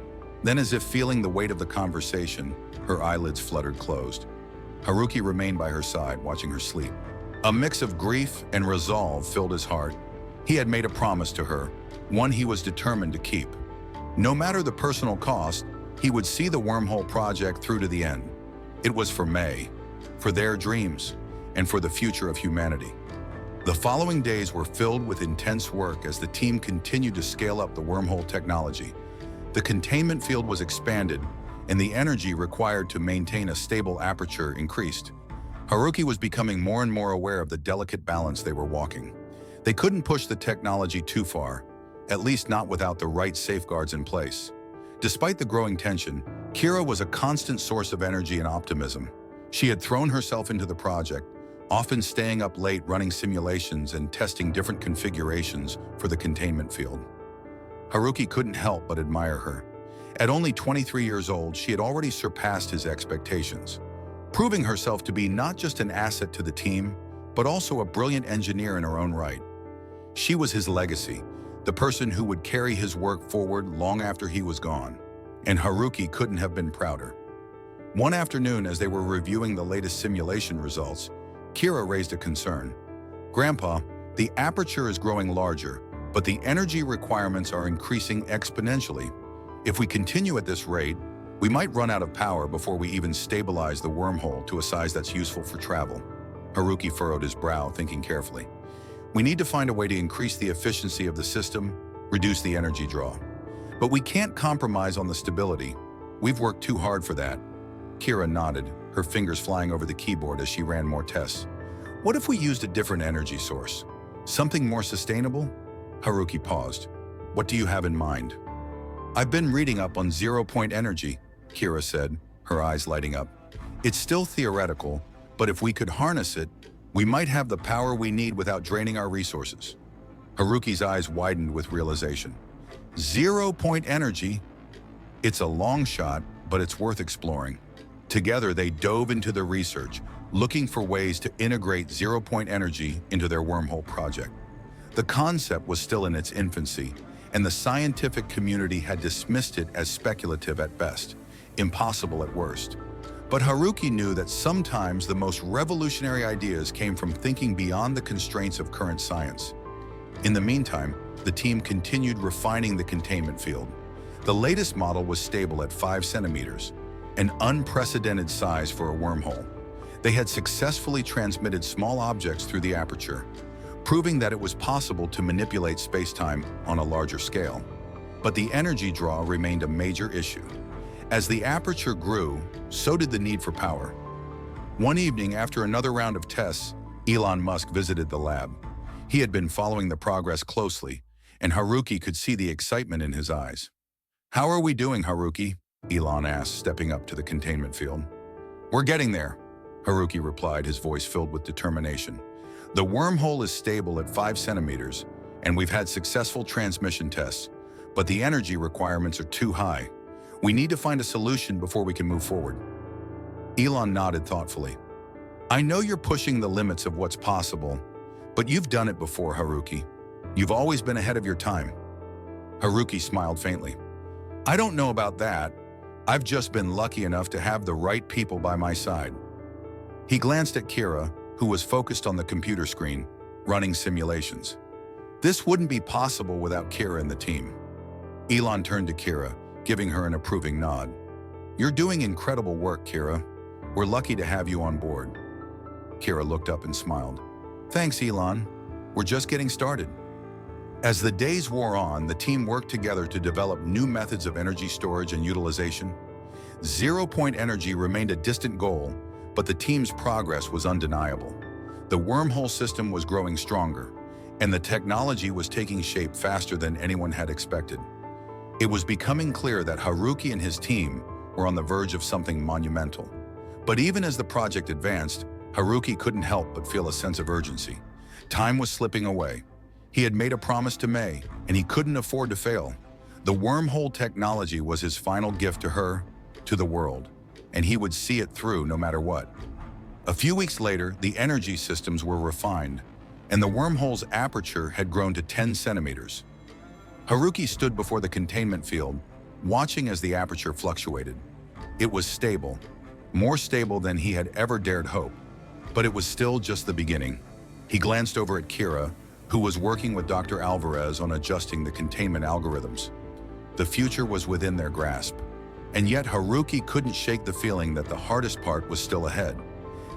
Then, as if feeling the weight of the conversation, her eyelids fluttered closed. Haruki remained by her side, watching her sleep. A mix of grief and resolve filled his heart. He had made a promise to her, one he was determined to keep. No matter the personal cost, he would see the wormhole project through to the end. It was for May, for their dreams, and for the future of humanity. The following days were filled with intense work as the team continued to scale up the wormhole technology. The containment field was expanded, and the energy required to maintain a stable aperture increased. Haruki was becoming more and more aware of the delicate balance they were walking. They couldn't push the technology too far, at least not without the right safeguards in place. Despite the growing tension, Kira was a constant source of energy and optimism. She had thrown herself into the project, often staying up late running simulations and testing different configurations for the containment field. Haruki couldn't help but admire her. At only 23 years old, she had already surpassed his expectations, proving herself to be not just an asset to the team, but also a brilliant engineer in her own right. She was his legacy, the person who would carry his work forward long after he was gone, and Haruki couldn't have been prouder. One afternoon, as they were reviewing the latest simulation results, Kira raised a concern. "Grandpa, the aperture is growing larger, but the energy requirements are increasing exponentially. If we continue at this rate, we might run out of power before we even stabilize the wormhole to a size that's useful for travel." Haruki furrowed his brow, thinking carefully. "We need to find a way to increase the efficiency of the system, reduce the energy draw. But we can't compromise on the stability. We've worked too hard for that." Kira nodded, her fingers flying over the keyboard as she ran more tests. "What if we used a different energy source? Something more sustainable?" Haruki paused. "What do you have in mind?" "I've been reading up on zero-point energy," Kira said, her eyes lighting up. "It's still theoretical, but if we could harness it, we might have the power we need without draining our resources." Haruki's eyes widened with realization. Zero-point energy? It's a long shot, but it's worth exploring. Together, they dove into the research, looking for ways to integrate zero-point energy into their wormhole project. The concept was still in its infancy, and the scientific community had dismissed it as speculative at best, impossible at worst. But Haruki knew that sometimes the most revolutionary ideas came from thinking beyond the constraints of current science. In the meantime, the team continued refining the containment field. The latest model was stable at 5 centimeters, an unprecedented size for a wormhole. They had successfully transmitted small objects through the aperture, proving that it was possible to manipulate space-time on a larger scale. But the energy draw remained a major issue. As the aperture grew, so did the need for power. One evening, after another round of tests, Elon Musk visited the lab. He had been following the progress closely, and Haruki could see the excitement in his eyes. "How are we doing, Haruki?" Elon asked, stepping up to the containment field. "We're getting there," Haruki replied, his voice filled with determination. "The wormhole is stable at 5 centimeters, and we've had successful transmission tests, but the energy requirements are too high. We need to find a solution before we can move forward." Elon nodded thoughtfully. "I know you're pushing the limits of what's possible, but you've done it before, Haruki. You've always been ahead of your time." Haruki smiled faintly. "I don't know about that. I've just been lucky enough to have the right people by my side." He glanced at Kira, who was focused on the computer screen, running simulations. This wouldn't be possible without Kira and the team. Elon turned to Kira, giving her an approving nod. "You're doing incredible work, Kira. We're lucky to have you on board." Kira looked up and smiled. "Thanks, Elon. We're just getting started." As the days wore on, the team worked together to develop new methods of energy storage and utilization. Zero-point energy remained a distant goal, but the team's progress was undeniable. The wormhole system was growing stronger, and the technology was taking shape faster than anyone had expected. It was becoming clear that Haruki and his team were on the verge of something monumental. But even as the project advanced, Haruki couldn't help but feel a sense of urgency. Time was slipping away. He had made a promise to May, and he couldn't afford to fail. The wormhole technology was his final gift to her, to the world. and he would see it through no matter what. A few weeks later, the energy systems were refined, and the wormhole's aperture had grown to 10 centimeters. Haruki stood before the containment field, watching as the aperture fluctuated. It was stable, more stable than he had ever dared hope, but it was still just the beginning. He glanced over at Kira, who was working with Dr. Alvarez on adjusting the containment algorithms. The future was within their grasp, and yet Haruki couldn't shake the feeling that the hardest part was still ahead.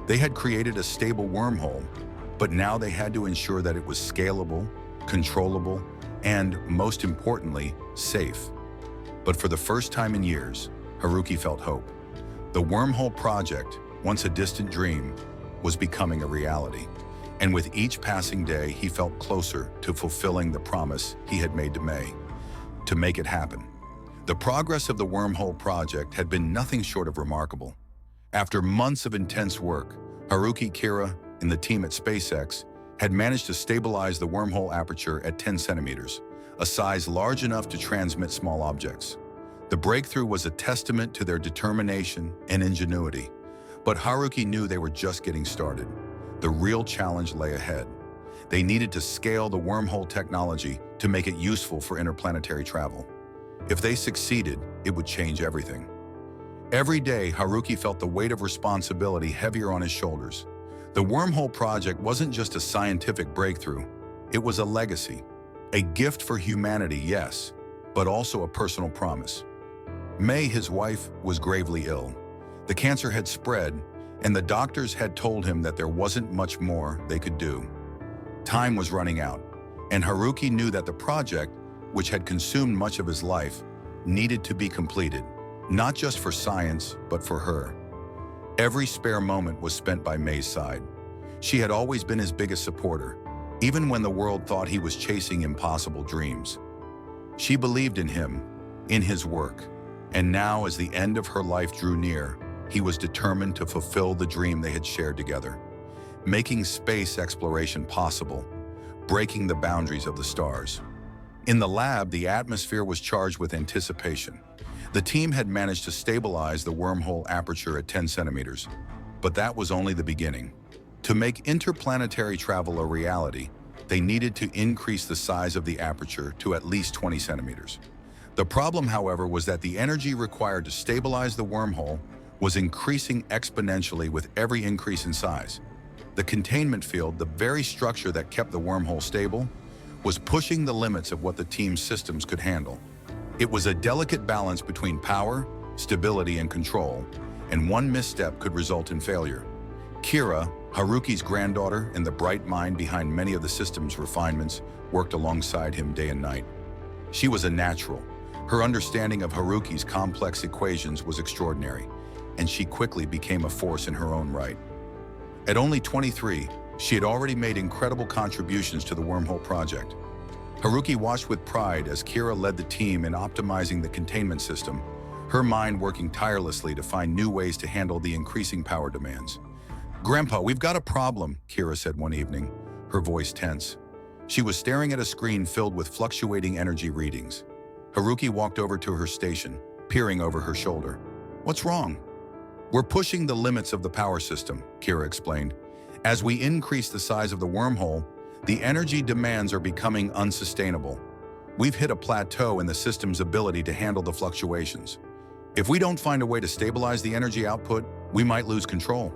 They had created a stable wormhole, but now they had to ensure that it was scalable, controllable, and, most importantly, safe. But for the first time in years, Haruki felt hope. The wormhole project, once a distant dream, was becoming a reality. And with each passing day, he felt closer to fulfilling the promise he had made to May, to make it happen. The progress of the wormhole project had been nothing short of remarkable. After months of intense work, Haruki, Kira, and the team at SpaceX had managed to stabilize the wormhole aperture at 10 centimeters, a size large enough to transmit small objects. The breakthrough was a testament to their determination and ingenuity, but Haruki knew they were just getting started. The real challenge lay ahead. They needed to scale the wormhole technology to make it useful for interplanetary travel. If they succeeded, it would change everything. Every day, Haruki felt the weight of responsibility heavier on his shoulders. The wormhole project wasn't just a scientific breakthrough, it was a legacy. A gift for humanity, yes, but also a personal promise. May, his wife, was gravely ill. The cancer had spread, and the doctors had told him that there wasn't much more they could do. Time was running out, and Haruki knew that the project, which had consumed much of his life, needed to be completed, not just for science, but for her. Every spare moment was spent by May's side. She had always been his biggest supporter, even when the world thought he was chasing impossible dreams. She believed in him, in his work, and now, as the end of her life drew near, he was determined to fulfill the dream they had shared together, making space exploration possible, breaking the boundaries of the stars. In the lab, the atmosphere was charged with anticipation. The team had managed to stabilize the wormhole aperture at 10 centimeters, but that was only the beginning. To make interplanetary travel a reality, they needed to increase the size of the aperture to at least 20 centimeters. The problem, however, was that the energy required to stabilize the wormhole was increasing exponentially with every increase in size. The containment field, the very structure that kept the wormhole stable, was pushing the limits of what the team's systems could handle. It was a delicate balance between power, stability, and control, and one misstep could result in failure. Kira, Haruki's granddaughter and the bright mind behind many of the system's refinements, worked alongside him day and night. She was a natural. Her understanding of Haruki's complex equations was extraordinary, and she quickly became a force in her own right. At only 23, she had already made incredible contributions to the wormhole project. Haruki watched with pride as Kira led the team in optimizing the containment system, her mind working tirelessly to find new ways to handle the increasing power demands. "Grandpa, we've got a problem," Kira said one evening, her voice tense. She was staring at a screen filled with fluctuating energy readings. Haruki walked over to her station, peering over her shoulder. "What's wrong?" "We're pushing the limits of the power system," Kira explained. "As we increase the size of the wormhole, the energy demands are becoming unsustainable. We've hit a plateau in the system's ability to handle the fluctuations. If we don't find a way to stabilize the energy output, we might lose control."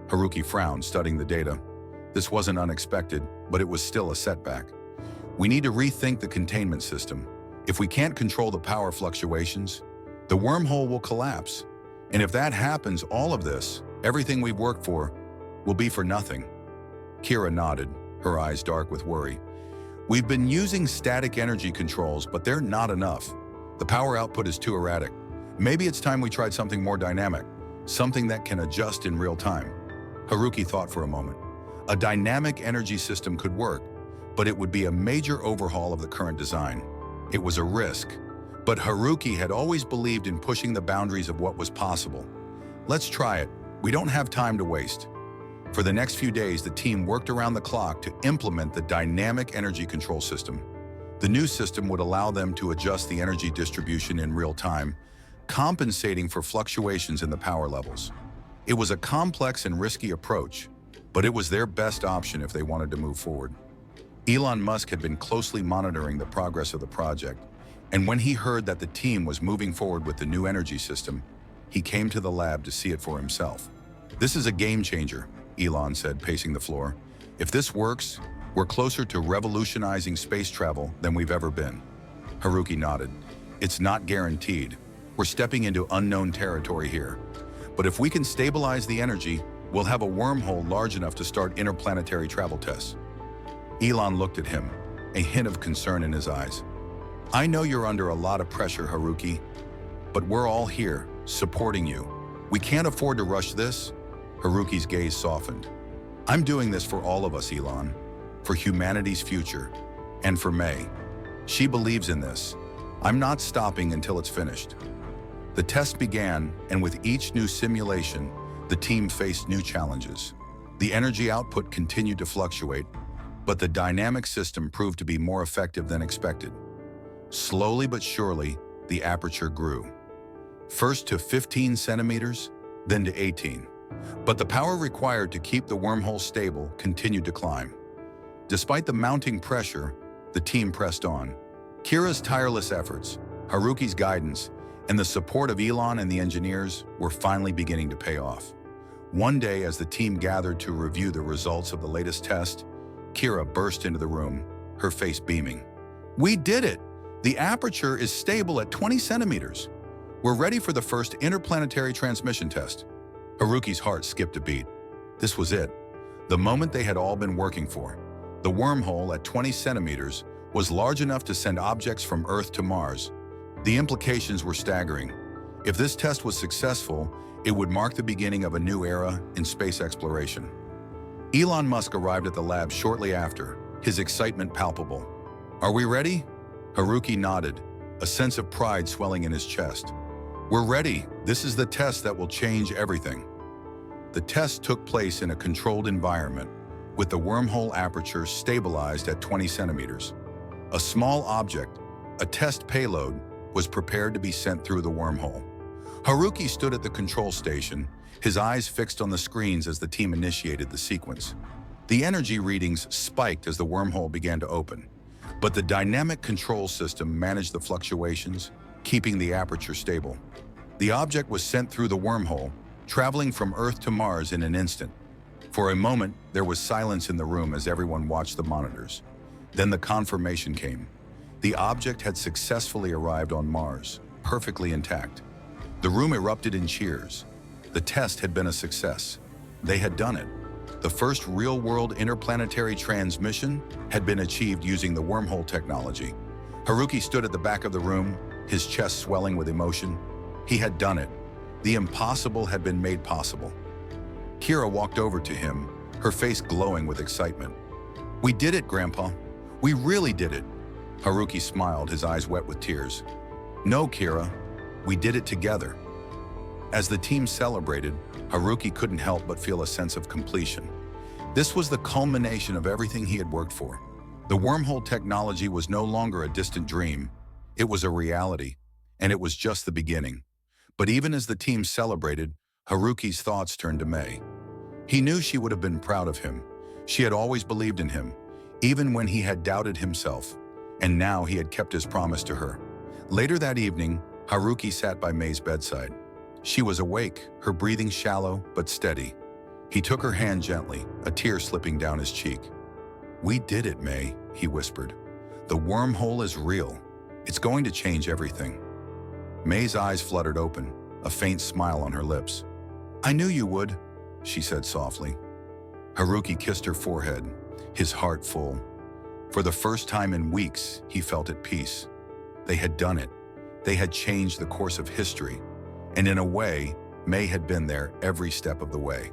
Haruki frowned, studying the data. This wasn't unexpected, but it was still a setback. "We need to rethink the containment system. If we can't control the power fluctuations, the wormhole will collapse. And if that happens, all of this, everything we've worked for, will be for nothing." Kira nodded, her eyes dark with worry. "We've been using static energy controls, but they're not enough. The power output is too erratic. Maybe it's time we tried something more dynamic, something that can adjust in real time." Haruki thought for a moment. A dynamic energy system could work, but it would be a major overhaul of the current design. It was a risk, but Haruki had always believed in pushing the boundaries of what was possible. "Let's try it. We don't have time to waste." For the next few days, the team worked around the clock to implement the dynamic energy control system. The new system would allow them to adjust the energy distribution in real time, compensating for fluctuations in the power levels. It was a complex and risky approach, but it was their best option if they wanted to move forward. Elon Musk had been closely monitoring the progress of the project, and when he heard that the team was moving forward with the new energy system, he came to the lab to see it for himself. "This is a game changer," Elon said, pacing the floor. "If this works, we're closer to revolutionizing space travel than we've ever been." Haruki nodded. "It's not guaranteed. We're stepping into unknown territory here. But if we can stabilize the energy, we'll have a wormhole large enough to start interplanetary travel tests." Elon looked at him, a hint of concern in his eyes. "I know you're under a lot of pressure, Haruki, but we're all here, supporting you. We can't afford to rush this." Haruki's gaze softened. "I'm doing this for all of us, Elon, for humanity's future, and for May. She believes in this. I'm not stopping until it's finished." The test began, and with each new simulation, the team faced new challenges. The energy output continued to fluctuate, but the dynamic system proved to be more effective than expected. Slowly but surely, the aperture grew. First to 15 centimeters, then to 18. But the power required to keep the wormhole stable continued to climb. Despite the mounting pressure, the team pressed on. Kira's tireless efforts, Haruki's guidance, and the support of Elon and the engineers were finally beginning to pay off. One day, as the team gathered to review the results of the latest test, Kira burst into the room, her face beaming. "We did it! The aperture is stable at 20 centimeters. We're ready for the first interplanetary transmission test." Haruki's heart skipped a beat. This was it, the moment they had all been working for. The wormhole at 20 centimeters was large enough to send objects from Earth to Mars. The implications were staggering. If this test was successful, it would mark the beginning of a new era in space exploration. Elon Musk arrived at the lab shortly after, his excitement palpable. "Are we ready?" Haruki nodded, a sense of pride swelling in his chest. "We're ready. This is the test that will change everything." The test took place in a controlled environment, with the wormhole aperture stabilized at 20 centimeters. A small object, a test payload, was prepared to be sent through the wormhole. Haruki stood at the control station, his eyes fixed on the screens as the team initiated the sequence. The energy readings spiked as the wormhole began to open, but the dynamic control system managed the fluctuations, keeping the aperture stable. The object was sent through the wormhole, traveling from Earth to Mars in an instant. For a moment, there was silence in the room as everyone watched the monitors. Then the confirmation came. The object had successfully arrived on Mars, perfectly intact. The room erupted in cheers. The test had been a success. They had done it. The first real-world interplanetary transmission had been achieved using the wormhole technology. Haruki stood at the back of the room, his chest swelling with emotion. He had done it. The impossible had been made possible. Kira walked over to him, her face glowing with excitement. "We did it, Grandpa. We really did it." Haruki smiled, his eyes wet with tears. "No, Kira. We did it together." As the team celebrated, Haruki couldn't help but feel a sense of completion. This was the culmination of everything he had worked for. The wormhole technology was no longer a distant dream. It was a reality, and it was just the beginning. But even as the team celebrated, Haruki's thoughts turned to May. He knew she would have been proud of him. She had always believed in him, even when he had doubted himself, and now he had kept his promise to her. Later that evening, Haruki sat by May's bedside. She was awake, her breathing shallow but steady. He took her hand gently, a tear slipping down his cheek. "We did it, May," he whispered. "The wormhole is real. It's going to change everything." May's eyes fluttered open, a faint smile on her lips. "I knew you would," she said softly. Haruki kissed her forehead, his heart full. For the first time in weeks, he felt at peace. They had done it. They had changed the course of history. And in a way, May had been there every step of the way.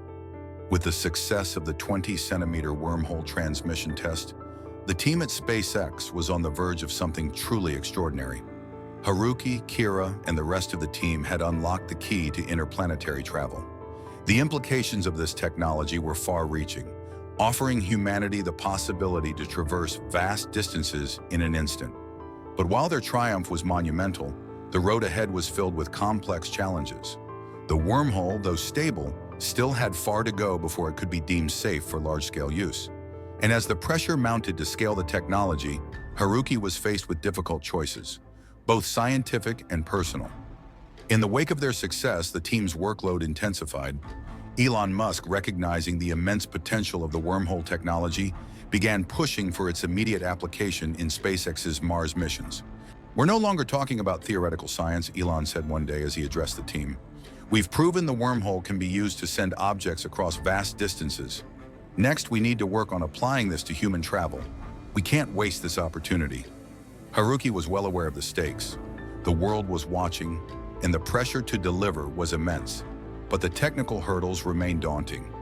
With the success of the 20-centimeter wormhole transmission test, the team at SpaceX was on the verge of something truly extraordinary. Haruki, Kira, and the rest of the team had unlocked the key to interplanetary travel. The implications of this technology were far-reaching, offering humanity the possibility to traverse vast distances in an instant. But while their triumph was monumental, The road ahead was filled with complex challenges. The wormhole, though stable, still had far to go before it could be deemed safe for large-scale use. And as the pressure mounted to scale the technology, Haruki was faced with difficult choices, both scientific and personal. In the wake of their success, the team's workload intensified. Elon Musk, recognizing the immense potential of the wormhole technology, began pushing for its immediate application in SpaceX's Mars missions. "We're no longer talking about theoretical science," Elon said one day as he addressed the team. "We've proven the wormhole can be used to send objects across vast distances. Next, we need to work on applying this to human travel. We can't waste this opportunity." Haruki was well aware of the stakes. The world was watching, and the pressure to deliver was immense. But the technical hurdles remained daunting.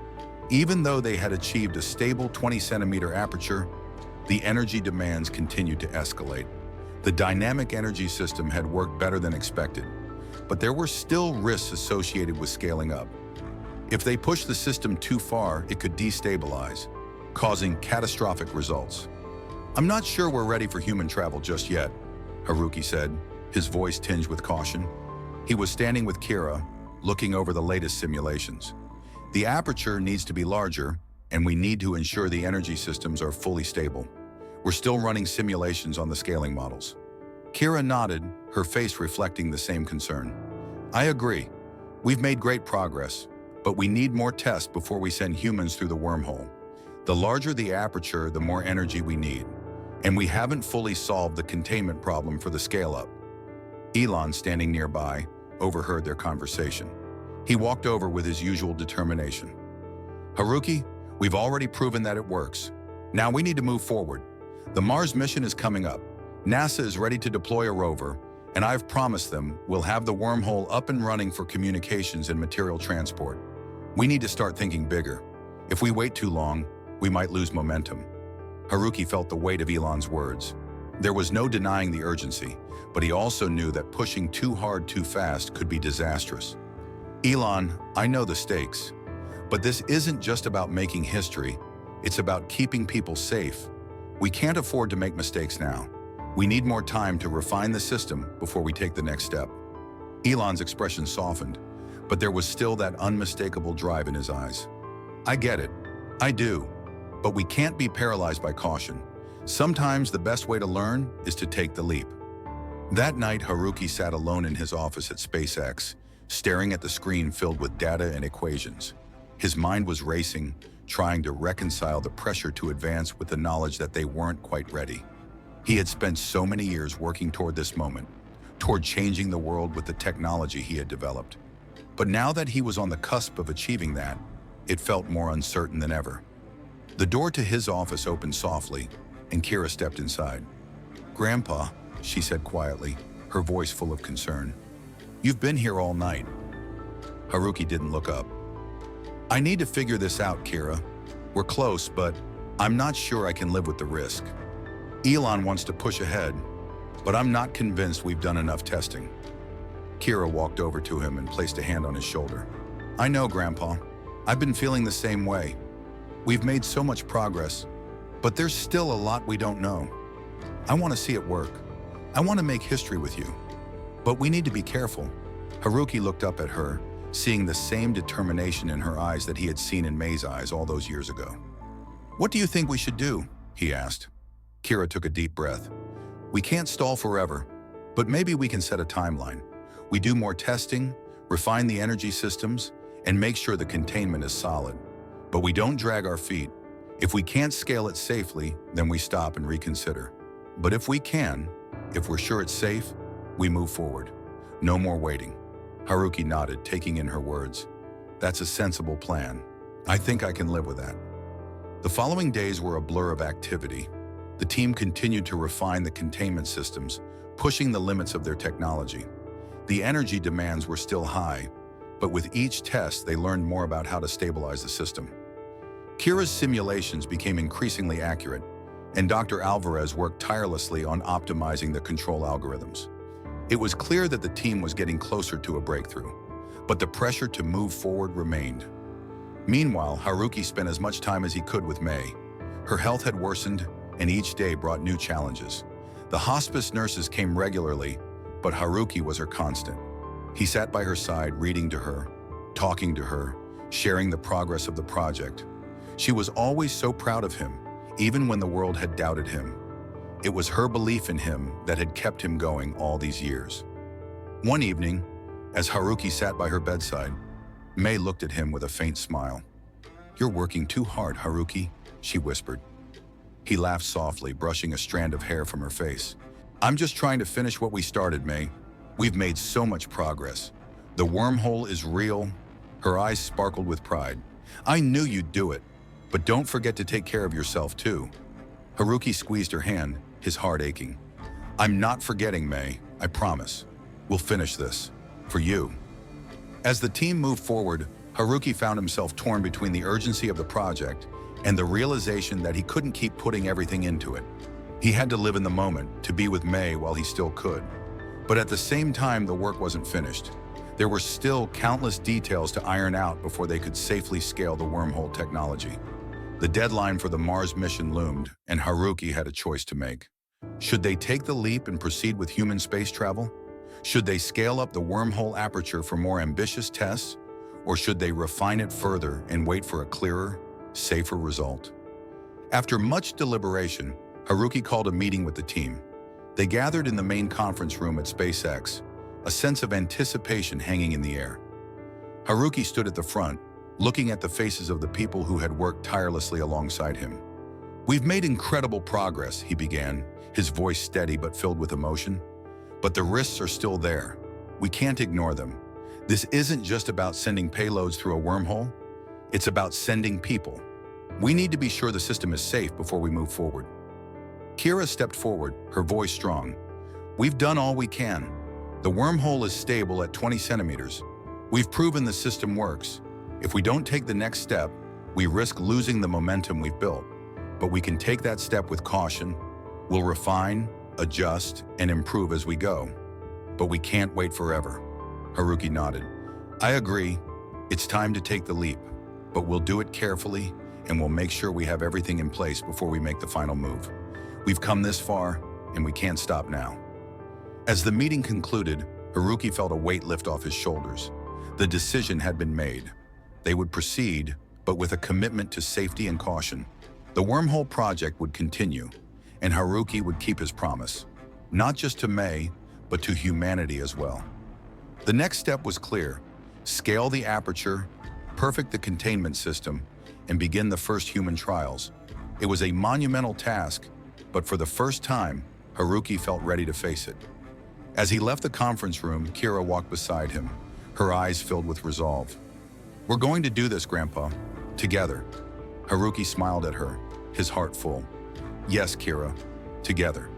Even though they had achieved a stable 20-centimeter aperture, the energy demands continued to escalate. The dynamic energy system had worked better than expected, but there were still risks associated with scaling up. If they pushed the system too far, it could destabilize, causing catastrophic results. "I'm not sure we're ready for human travel just yet," Haruki said, his voice tinged with caution. He was standing with Kira, looking over the latest simulations. "The aperture needs to be larger, and we need to ensure the energy systems are fully stable. We're still running simulations on the scaling models." Kira nodded, her face reflecting the same concern. "I agree. We've made great progress, but we need more tests before we send humans through the wormhole. The larger the aperture, the more energy we need, and we haven't fully solved the containment problem for the scale-up." Elon, standing nearby, overheard their conversation. He walked over with his usual determination. "Haruki, we've already proven that it works. Now we need to move forward. The Mars mission is coming up. NASA is ready to deploy a rover, and I've promised them we'll have the wormhole up and running for communications and material transport. We need to start thinking bigger. If we wait too long, we might lose momentum." Haruki felt the weight of Elon's words. There was no denying the urgency, but he also knew that pushing too hard too fast could be disastrous. "Elon, I know the stakes, but this isn't just about making history. It's about keeping people safe. We can't afford to make mistakes now. We need more time to refine the system before we take the next step." Elon's expression softened, but there was still that unmistakable drive in his eyes. "I get it. I do. But we can't be paralyzed by caution. Sometimes the best way to learn is to take the leap." That night, Haruki sat alone in his office at SpaceX, staring at the screen filled with data and equations. His mind was racing, trying to reconcile the pressure to advance with the knowledge that they weren't quite ready. He had spent so many years working toward this moment, toward changing the world with the technology he had developed. But now that he was on the cusp of achieving that, it felt more uncertain than ever. The door to his office opened softly, and Kira stepped inside. "Grandpa," she said quietly, her voice full of concern. "You've been here all night." Haruki didn't look up. "I need to figure this out, Kira. We're close, but I'm not sure I can live with the risk. Elon wants to push ahead, but I'm not convinced we've done enough testing." Kira walked over to him and placed a hand on his shoulder. "I know, Grandpa. I've been feeling the same way. We've made so much progress, but there's still a lot we don't know. I want to see it work. I want to make history with you. But we need to be careful." Haruki looked up at her, seeing the same determination in her eyes that he had seen in May's eyes all those years ago. "What do you think we should do?" he asked. Kira took a deep breath. "We can't stall forever, but maybe we can set a timeline. We do more testing, refine the energy systems, and make sure the containment is solid. But we don't drag our feet. If we can't scale it safely, then we stop and reconsider. But if we can, if we're sure it's safe, we move forward. No more waiting." Haruki nodded, taking in her words. "That's a sensible plan. I think I can live with that." The following days were a blur of activity. The team continued to refine the containment systems, pushing the limits of their technology. The energy demands were still high, but with each test they learned more about how to stabilize the system. Kira's simulations became increasingly accurate, and Dr. Alvarez worked tirelessly on optimizing the control algorithms. It was clear that the team was getting closer to a breakthrough, but the pressure to move forward remained. Meanwhile, Haruki spent as much time as he could with May. Her health had worsened, and each day brought new challenges. The hospice nurses came regularly, but Haruki was her constant. He sat by her side, reading to her, talking to her, sharing the progress of the project. She was always so proud of him, even when the world had doubted him. It was her belief in him that had kept him going all these years. One evening, as Haruki sat by her bedside, May looked at him with a faint smile. "You're working too hard, Haruki," she whispered. He laughed softly, brushing a strand of hair from her face. "I'm just trying to finish what we started, May. We've made so much progress. The wormhole is real." Her eyes sparkled with pride. "I knew you'd do it, but don't forget to take care of yourself too." Haruki squeezed her hand, his heart aching. "I'm not forgetting, May, I promise. We'll finish this. For you." As the team moved forward, Haruki found himself torn between the urgency of the project and the realization that he couldn't keep putting everything into it. He had to live in the moment, to be with May while he still could. But at the same time, the work wasn't finished. There were still countless details to iron out before they could safely scale the wormhole technology. The deadline for the Mars mission loomed, and Haruki had a choice to make. Should they take the leap and proceed with human space travel? Should they scale up the wormhole aperture for more ambitious tests? Or should they refine it further and wait for a clearer, safer result? After much deliberation, Haruki called a meeting with the team. They gathered in the main conference room at SpaceX, a sense of anticipation hanging in the air. Haruki stood at the front, looking at the faces of the people who had worked tirelessly alongside him. "We've made incredible progress," he began, his voice steady but filled with emotion. "But the risks are still there. We can't ignore them. This isn't just about sending payloads through a wormhole. It's about sending people. We need to be sure the system is safe before we move forward." Kira stepped forward, her voice strong. "We've done all we can. The wormhole is stable at 20 centimeters. We've proven the system works. If we don't take the next step, we risk losing the momentum we've built. But we can take that step with caution. We'll refine, adjust, and improve as we go. But we can't wait forever." Haruki nodded. "I agree. It's time to take the leap. But we'll do it carefully, and we'll make sure we have everything in place before we make the final move. We've come this far, and we can't stop now." As the meeting concluded, Haruki felt a weight lift off his shoulders. The decision had been made. They would proceed, but with a commitment to safety and caution. The wormhole project would continue, and Haruki would keep his promise, not just to May, but to humanity as well. The next step was clear: scale the aperture, perfect the containment system, and begin the first human trials. It was a monumental task, but for the first time, Haruki felt ready to face it. As he left the conference room, Kira walked beside him, her eyes filled with resolve. "We're going to do this, Grandpa. Together." Haruki smiled at her, his heart full. "Yes, Kira, together."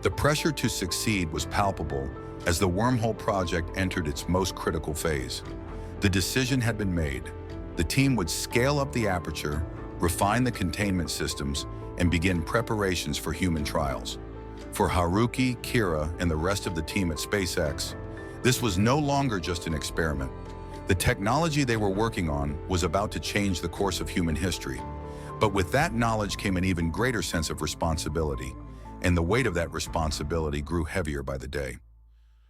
The pressure to succeed was palpable as the wormhole project entered its most critical phase. The decision had been made. The team would scale up the aperture, refine the containment systems, and begin preparations for human trials. For Haruki, Kira, and the rest of the team at SpaceX, this was no longer just an experiment. The technology they were working on was about to change the course of human history. But with that knowledge came an even greater sense of responsibility, and the weight of that responsibility grew heavier by the day.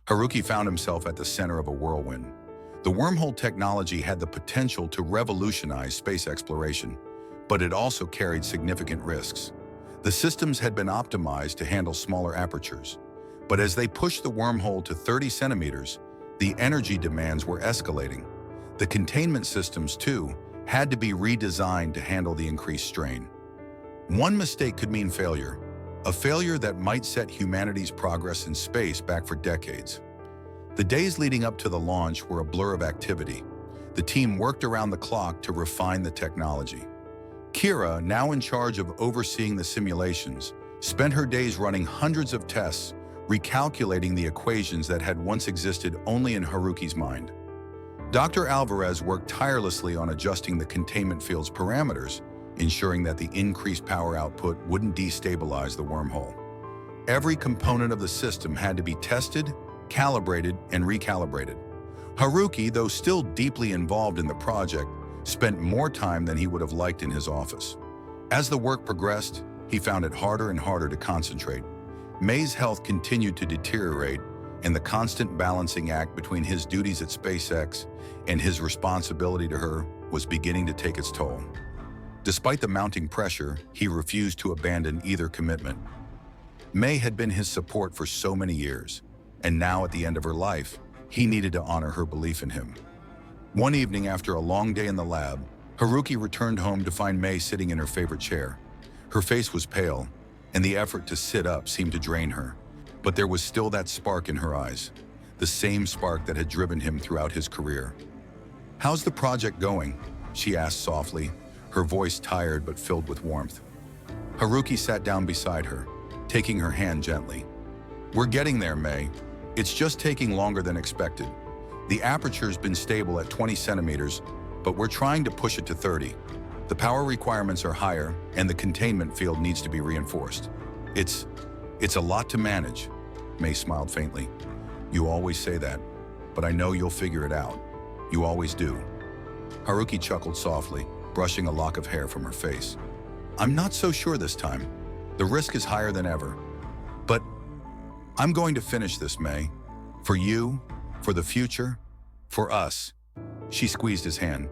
Haruki found himself at the center of a whirlwind. The wormhole technology had the potential to revolutionize space exploration, but it also carried significant risks. The systems had been optimized to handle smaller apertures, but as they pushed the wormhole to 30 centimeters, the energy demands were escalating. The containment systems, too, had to be redesigned to handle the increased strain. One mistake could mean failure, a failure that might set humanity's progress in space back for decades. The days leading up to the launch were a blur of activity. The team worked around the clock to refine the technology. Kira, now in charge of overseeing the simulations, spent her days running hundreds of tests, recalculating the equations that had once existed only in Haruki's mind. Dr. Alvarez worked tirelessly on adjusting the containment field's parameters, ensuring that the increased power output wouldn't destabilize the wormhole. Every component of the system had to be tested, calibrated, and recalibrated. Haruki, though still deeply involved in the project, spent more time than he would have liked in his office. As the work progressed, he found it harder and harder to concentrate. May's health continued to deteriorate, and the constant balancing act between his duties at SpaceX and his responsibility to her was beginning to take its toll. Despite the mounting pressure, he refused to abandon either commitment. May had been his support for so many years, and now at the end of her life, he needed to honor her belief in him. One evening after a long day in the lab, Haruki returned home to find May sitting in her favorite chair. Her face was pale, and the effort to sit up seemed to drain her. But there was still that spark in her eyes, the same spark that had driven him throughout his career. "How's the project going?" she asked softly, her voice tired but filled with warmth. Haruki sat down beside her, taking her hand gently. "We're getting there, May. It's just taking longer than expected. The aperture's been stable at 20 centimeters, but we're trying to push it to 30. The power requirements are higher, and the containment field needs to be reinforced. It's a lot to manage." May smiled faintly. "You always say that, but I know you'll figure it out. You always do." Haruki chuckled softly, brushing a lock of hair from her face. "I'm not so sure this time. The risk is higher than ever. But I'm going to finish this, May. For you, for the future, for us." She squeezed his hand.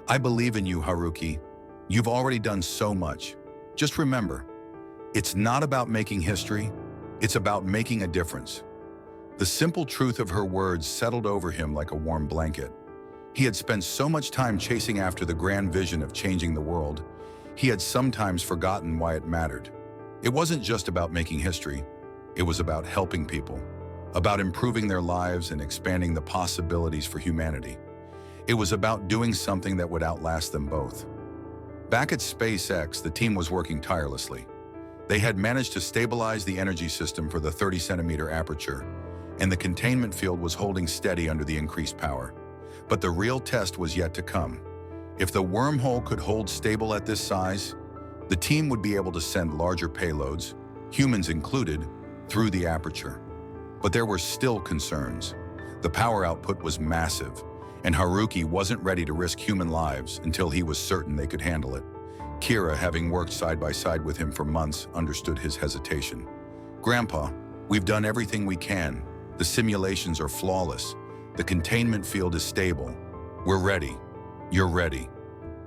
"I believe in you, Haruki. You've already done so much. Just remember, it's not about making history, it's about making a difference." The simple truth of her words settled over him like a warm blanket. He had spent so much time chasing after the grand vision of changing the world, he had sometimes forgotten why it mattered. It wasn't just about making history, it was about helping people, about improving their lives and expanding the possibilities for humanity. It was about doing something that would outlast them both. Back at SpaceX, the team was working tirelessly. They had managed to stabilize the energy system for the 30-centimeter aperture, and the containment field was holding steady under the increased power. But the real test was yet to come. If the wormhole could hold stable at this size, the team would be able to send larger payloads, humans included, through the aperture. But there were still concerns. The power output was massive, and Haruki wasn't ready to risk human lives until he was certain they could handle it. Kira, having worked side by side with him for months, understood his hesitation. "Grandpa, we've done everything we can. The simulations are flawless. The containment field is stable. We're ready. You're ready."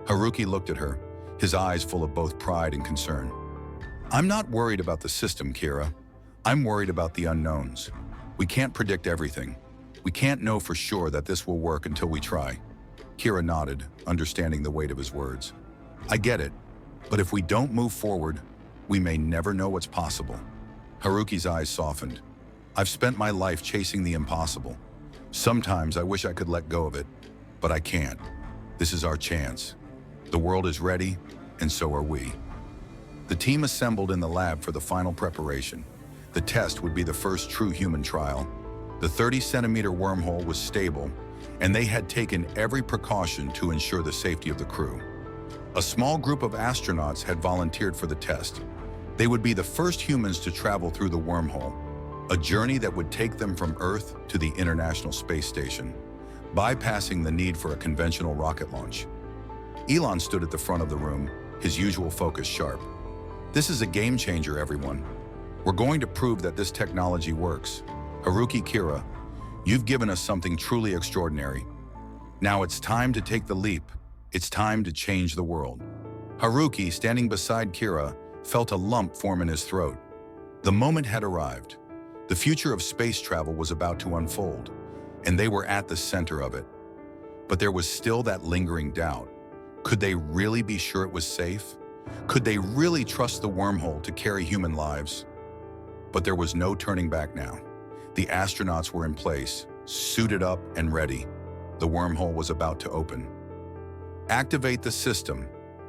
Haruki looked at her, his eyes full of both pride and concern. "I'm not worried about the system, Kira. I'm worried about the unknowns. We can't predict everything. We can't know for sure that this will work until we try." Kira nodded, understanding the weight of his words. "I get it, but if we don't move forward, we may never know what's possible." Haruki's eyes softened. "I've spent my life chasing the impossible. Sometimes I wish I could let go of it, but I can't. This is our chance. The world is ready, and so are we." The team assembled in the lab for the final preparation. The test would be the first true human trial. The 30-centimeter wormhole was stable, and they had taken every precaution to ensure the safety of the crew. A small group of astronauts had volunteered for the test. They would be the first humans to travel through the wormhole, a journey that would take them from Earth to the International Space Station, bypassing the need for a conventional rocket launch. Elon stood at the front of the room, his usual focus sharp. "This is a game changer, everyone. We're going to prove that this technology works. Haruki, Kira, you've given us something truly extraordinary. Now it's time to take the leap. It's time to change the world." Haruki, standing beside Kira, felt a lump form in his throat. The moment had arrived. The future of space travel was about to unfold, and they were at the center of it. But there was still that lingering doubt. Could they really be sure it was safe? Could they really trust the wormhole to carry human lives? But there was no turning back now. The astronauts were in place, suited up and ready. The wormhole was about to open. "Activate the system,"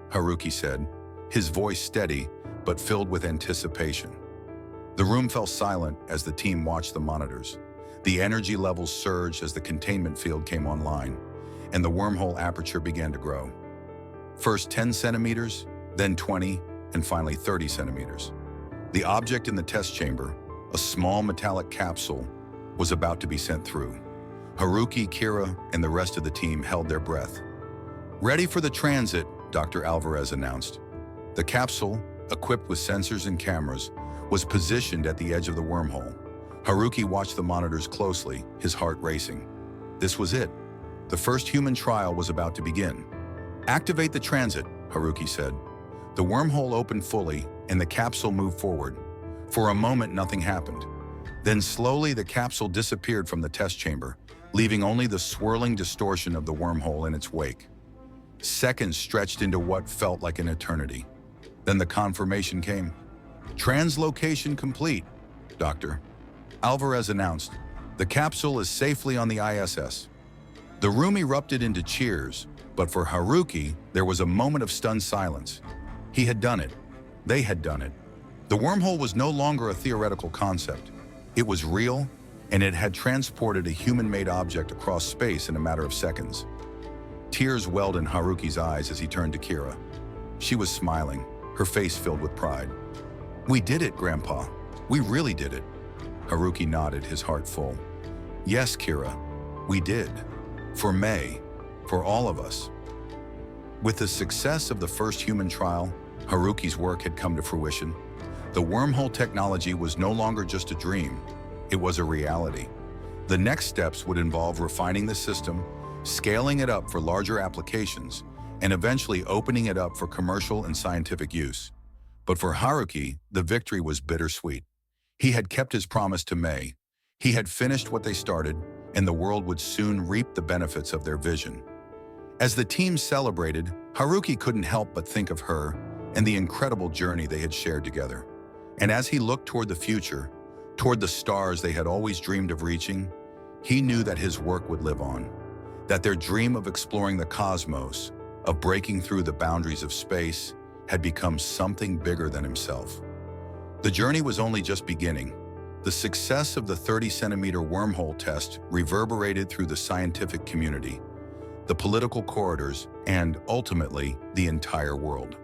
Haruki said, his voice steady but filled with anticipation. The room fell silent as the team watched the monitors. The energy levels surged as the containment field came online, and the wormhole aperture began to grow. First 10 centimeters, then 20, and finally 30 centimeters. The object in the test chamber, a small metallic capsule, was about to be sent through. Haruki, Kira, and the rest of the team held their breath. "Ready for the transit," Dr. Alvarez announced. The capsule, equipped with sensors and cameras, was positioned at the edge of the wormhole. Haruki watched the monitors closely, his heart racing. This was it. The first human trial was about to begin. "Activate the transit," Haruki said. The wormhole opened fully, and the capsule moved forward. For a moment, nothing happened. Then slowly, the capsule disappeared from the test chamber, leaving only the swirling distortion of the wormhole in its wake. Seconds stretched into what felt like an eternity. Then the confirmation came. "Translocation complete, Doctor," Alvarez announced. "The capsule is safely on the ISS." The room erupted into cheers, but for Haruki, there was a moment of stunned silence. He had done it. They had done it. The wormhole was no longer a theoretical concept. It was real, and it had transported a human-made object across space in a matter of seconds. Tears welled in Haruki's eyes as he turned to Kira. She was smiling, her face filled with pride. "We did it, Grandpa. We really did it." Haruki nodded, his heart full. "Yes, Kira, we did. For May, for all of us." With the success of the first human trial, Haruki's work had come to fruition. The wormhole technology was no longer just a dream, it was a reality. The next steps would involve refining the system, scaling it up for larger applications, and eventually opening it up for commercial and scientific use. But for Haruki, the victory was bittersweet. He had kept his promise to May. He had finished what they started, and the world would soon reap the benefits of their vision. As the team celebrated, Haruki couldn't help but think of her and the incredible journey they had shared together. And as he looked toward the future, toward the stars they had always dreamed of reaching, he knew that his work would live on, that their dream of exploring the cosmos, of breaking through the boundaries of space, had become something bigger than himself. The journey was only just beginning. The success of the 30-centimeter wormhole test reverberated through the scientific community, the political corridors, and, ultimately, the entire world.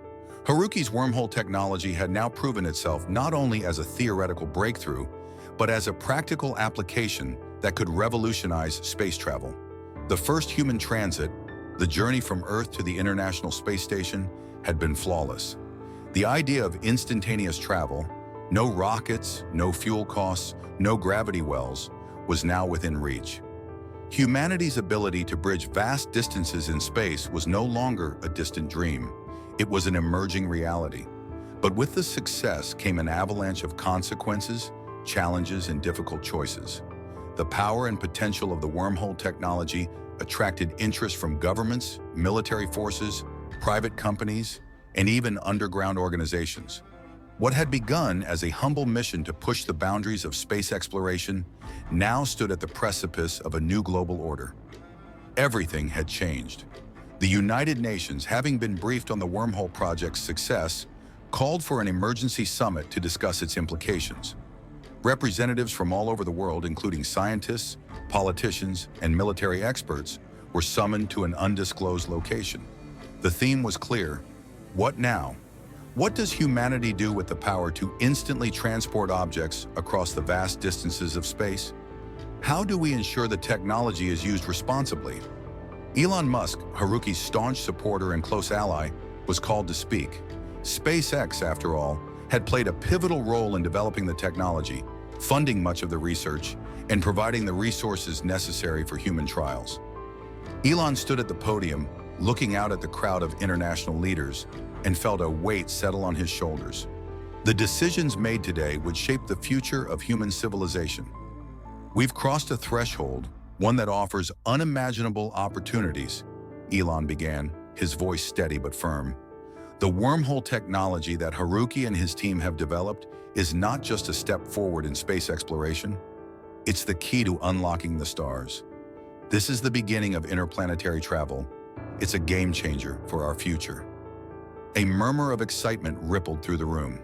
Haruki's wormhole technology had now proven itself not only as a theoretical breakthrough, but as a practical application that could revolutionize space travel. The first human transit, the journey from Earth to the International Space Station, had been flawless. The idea of instantaneous travel, no rockets, no fuel costs, no gravity wells, was now within reach. Humanity's ability to bridge vast distances in space was no longer a distant dream. It was an emerging reality. But with the success came an avalanche of consequences, challenges, and difficult choices. The power and potential of the wormhole technology attracted interest from governments, military forces, private companies, and even underground organizations. What had begun as a humble mission to push the boundaries of space exploration now stood at the precipice of a new global order. Everything had changed. The United Nations, having been briefed on the wormhole project's success, called for an emergency summit to discuss its implications. Representatives from all over the world, including scientists, politicians, and military experts, were summoned to an undisclosed location. The theme was clear: what now? What does humanity do with the power to instantly transport objects across the vast distances of space? How do we ensure the technology is used responsibly? Elon Musk, Haruki's staunch supporter and close ally, was called to speak. SpaceX, after all, had played a pivotal role in developing the technology, funding much of the research, and providing the resources necessary for human trials. Elon stood at the podium, looking out at the crowd of international leaders, and felt a weight settle on his shoulders. The decisions made today would shape the future of human civilization. We've crossed a threshold, one that offers unimaginable opportunities, Elon began, his voice steady but firm. The wormhole technology that Haruki and his team have developed is not just a step forward in space exploration, it's the key to unlocking the stars. This is the beginning of interplanetary travel. It's a game changer for our future. A murmur of excitement rippled through the room.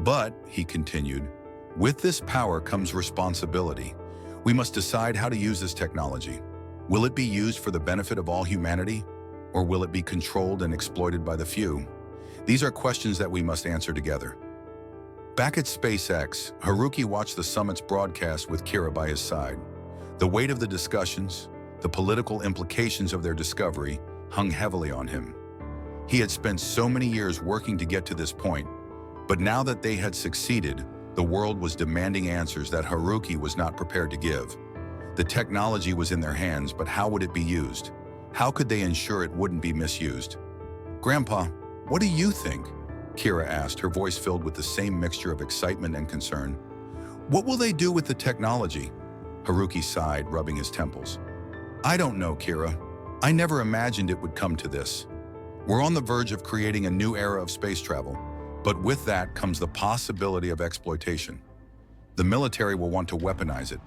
But, he continued, with this power comes responsibility. We must decide how to use this technology. Will it be used for the benefit of all humanity, or will it be controlled and exploited by the few? These are questions that we must answer together. Back at SpaceX, Haruki watched the summit's broadcast with Kira by his side. The weight of the discussions, the political implications of their discovery, hung heavily on him. He had spent so many years working to get to this point, but now that they had succeeded, The world was demanding answers that Haruki was not prepared to give. The technology was in their hands, but how would it be used? How could they ensure it wouldn't be misused? "Grandpa, what do you think?" Kira asked, her voice filled with the same mixture of excitement and concern. "What will they do with the technology?" Haruki sighed, rubbing his temples. "I don't know, Kira. I never imagined it would come to this. We're on the verge of creating a new era of space travel, but with that comes the possibility of exploitation. The military will want to weaponize it.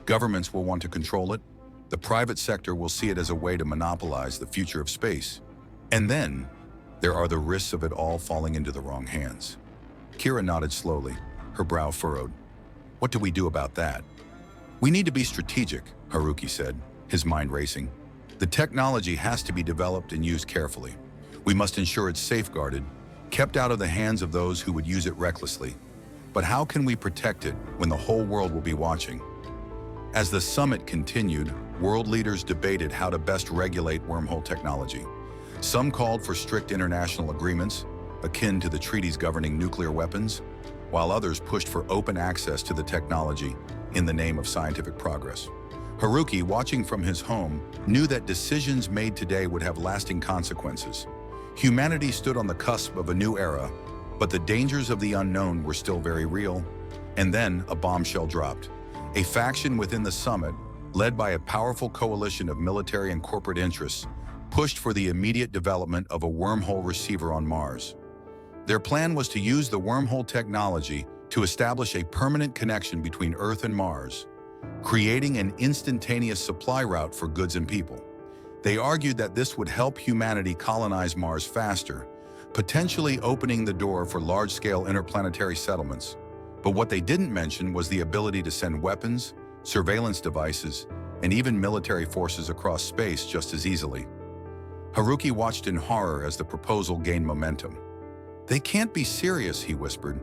Governments will want to control it. The private sector will see it as a way to monopolize the future of space. And then, there are the risks of it all falling into the wrong hands." Kira nodded slowly, her brow furrowed. "What do we do about that?" "We need to be strategic," Haruki said, his mind racing. "The technology has to be developed and used carefully. We must ensure it's safeguarded, kept out of the hands of those who would use it recklessly. But how can we protect it when the whole world will be watching?" As the summit continued, world leaders debated how to best regulate wormhole technology. Some called for strict international agreements, akin to the treaties governing nuclear weapons, while others pushed for open access to the technology in the name of scientific progress. Haruki, watching from his home, knew that decisions made today would have lasting consequences. Humanity stood on the cusp of a new era, but the dangers of the unknown were still very real. And then a bombshell dropped. A faction within the summit, led by a powerful coalition of military and corporate interests, pushed for the immediate development of a wormhole receiver on Mars. Their plan was to use the wormhole technology to establish a permanent connection between Earth and Mars, creating an instantaneous supply route for goods and people. They argued that this would help humanity colonize Mars faster, potentially opening the door for large-scale interplanetary settlements. But what they didn't mention was the ability to send weapons, surveillance devices, and even military forces across space just as easily. Haruki watched in horror as the proposal gained momentum. "They can't be serious," he whispered.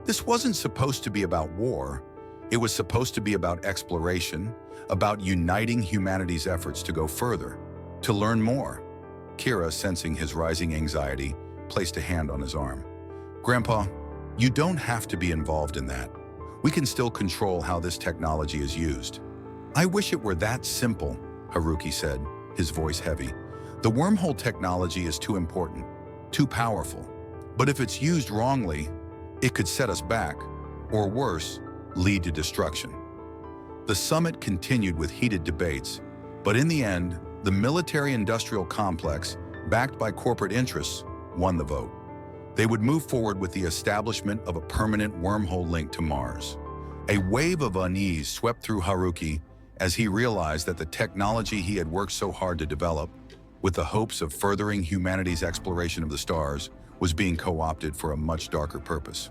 "This wasn't supposed to be about war. It was supposed to be about exploration, about uniting humanity's efforts to go further, to learn more." Kira, sensing his rising anxiety, placed a hand on his arm. "Grandpa, you don't have to be involved in that. We can still control how this technology is used." "I wish it were that simple," Haruki said, his voice heavy. "The wormhole technology is too important, too powerful. But if it's used wrongly, it could set us back, or worse, lead to destruction." The summit continued with heated debates, but in the end, the military-industrial complex, backed by corporate interests, won the vote. They would move forward with the establishment of a permanent wormhole link to Mars. A wave of unease swept through Haruki as he realized that the technology he had worked so hard to develop, with the hopes of furthering humanity's exploration of the stars, was being co-opted for a much darker purpose.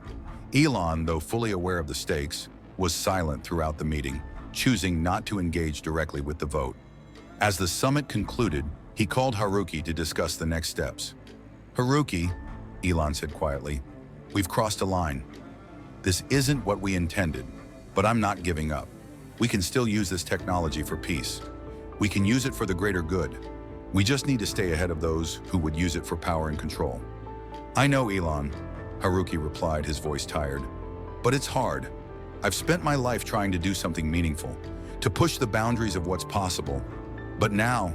Elon, though fully aware of the stakes, was silent throughout the meeting, choosing not to engage directly with the vote. As the summit concluded, he called Haruki to discuss the next steps. "Haruki," Elon said quietly, "we've crossed a line. This isn't what we intended, but I'm not giving up. We can still use this technology for peace. We can use it for the greater good. We just need to stay ahead of those who would use it for power and control." "I know, Elon," Haruki replied, his voice tired. "But it's hard. I've spent my life trying to do something meaningful, to push the boundaries of what's possible. But now,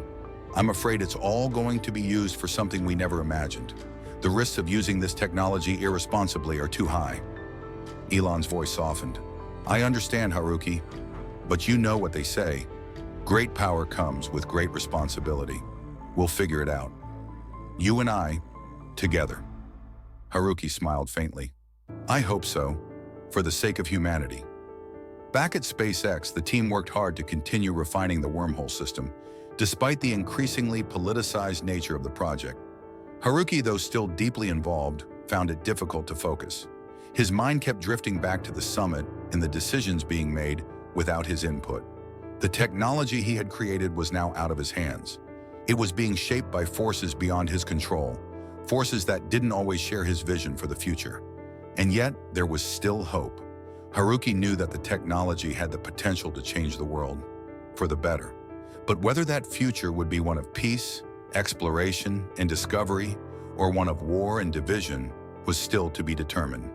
I'm afraid it's all going to be used for something we never imagined. The risks of using this technology irresponsibly are too high." Elon's voice softened. "I understand, Haruki, but you know what they say. Great power comes with great responsibility. We'll figure it out. You and I, together." Haruki smiled faintly. "I hope so, for the sake of humanity." Back at SpaceX, the team worked hard to continue refining the wormhole system, despite the increasingly politicized nature of the project. Haruki, though still deeply involved, found it difficult to focus. His mind kept drifting back to the summit and the decisions being made without his input. The technology he had created was now out of his hands. It was being shaped by forces beyond his control, forces that didn't always share his vision for the future. And yet, there was still hope. Haruki knew that the technology had the potential to change the world, for the better. But whether that future would be one of peace, exploration, and discovery, or one of war and division, was still to be determined.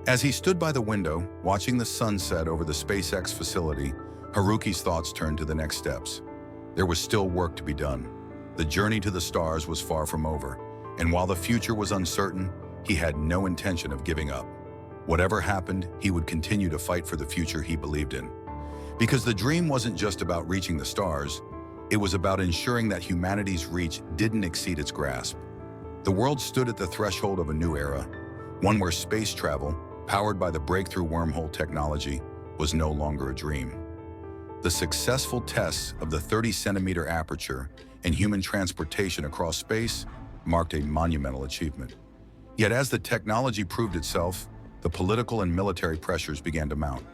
As he stood by the window, watching the sunset over the SpaceX facility, Haruki's thoughts turned to the next steps. There was still work to be done. The journey to the stars was far from over, and while the future was uncertain, he had no intention of giving up. Whatever happened, he would continue to fight for the future he believed in. Because the dream wasn't just about reaching the stars, it was about ensuring that humanity's reach didn't exceed its grasp. The world stood at the threshold of a new era, one where space travel, powered by the breakthrough wormhole technology, was no longer a dream. The successful tests of the 30-centimeter aperture and human transportation across space marked a monumental achievement. Yet as the technology proved itself, the political and military pressures began to mount.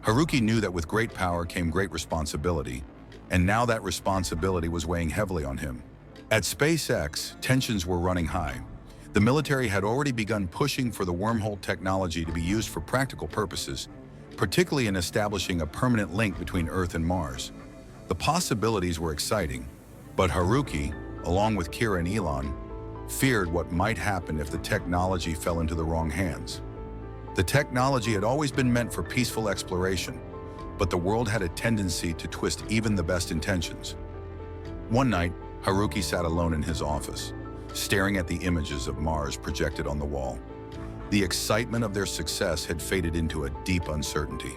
Haruki knew that with great power came great responsibility, and now that responsibility was weighing heavily on him. At SpaceX, tensions were running high. The military had already begun pushing for the wormhole technology to be used for practical purposes, particularly in establishing a permanent link between Earth and Mars. The possibilities were exciting, but Haruki, along with Kira and Elon, feared what might happen if the technology fell into the wrong hands. The technology had always been meant for peaceful exploration, but the world had a tendency to twist even the best intentions. One night, Haruki sat alone in his office, staring at the images of Mars projected on the wall. The excitement of their success had faded into a deep uncertainty.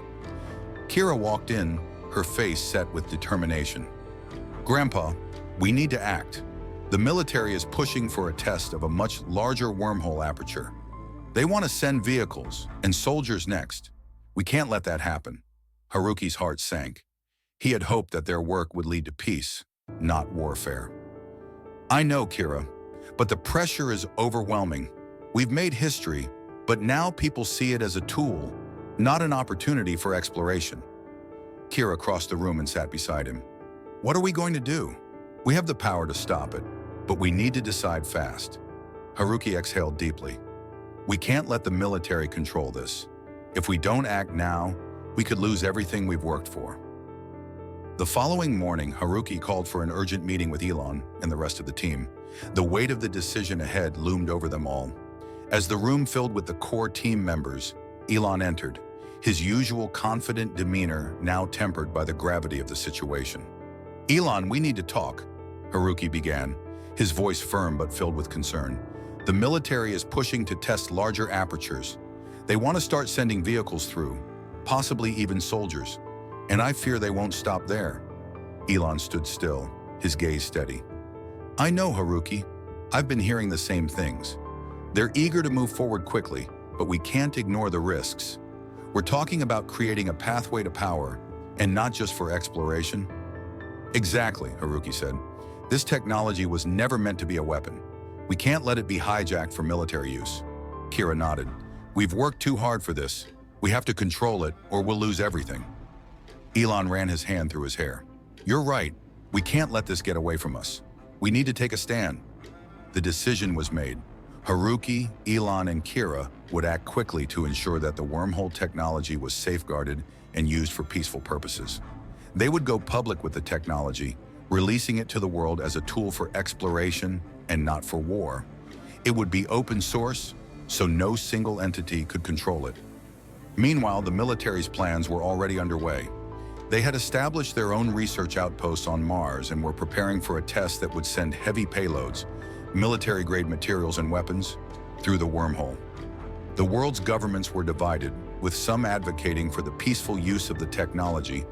Kira walked in, her face set with determination. "Grandpa, we need to act. The military is pushing for a test of a much larger wormhole aperture. They want to send vehicles and soldiers next. We can't let that happen." Haruki's heart sank. He had hoped that their work would lead to peace, not warfare. "I know, Kira, but the pressure is overwhelming. We've made history, but now people see it as a tool, not an opportunity for exploration." Kira crossed the room and sat beside him. "What are we going to do? We have the power to stop it, but we need to decide fast." Haruki exhaled deeply. "We can't let the military control this. If we don't act now, we could lose everything we've worked for." The following morning, Haruki called for an urgent meeting with Elon and the rest of the team. The weight of the decision ahead loomed over them all. As the room filled with the core team members, Elon entered, his usual confident demeanor now tempered by the gravity of the situation. "Elon, we need to talk," Haruki began, his voice firm but filled with concern. "The military is pushing to test larger apertures. They want to start sending vehicles through, possibly even soldiers. And I fear they won't stop there." Elon stood still, his gaze steady. "I know, Haruki. I've been hearing the same things. They're eager to move forward quickly, but we can't ignore the risks. We're talking about creating a pathway to power, and not just for exploration." "Exactly," Haruki said. "This technology was never meant to be a weapon. We can't let it be hijacked for military use." Kira nodded. "We've worked too hard for this. We have to control it, or we'll lose everything." Elon ran his hand through his hair. "You're right. We can't let this get away from us. We need to take a stand." The decision was made. Haruki, Elon, and Kira would act quickly to ensure that the wormhole technology was safeguarded and used for peaceful purposes. They would go public with the technology, releasing it to the world as a tool for exploration and not for war. It would be open source, so no single entity could control it. Meanwhile, the military's plans were already underway. They had established their own research outposts on Mars and were preparing for a test that would send heavy payloads, military-grade materials and weapons, through the wormhole. The world's governments were divided, with some advocating for the peaceful use of the technology,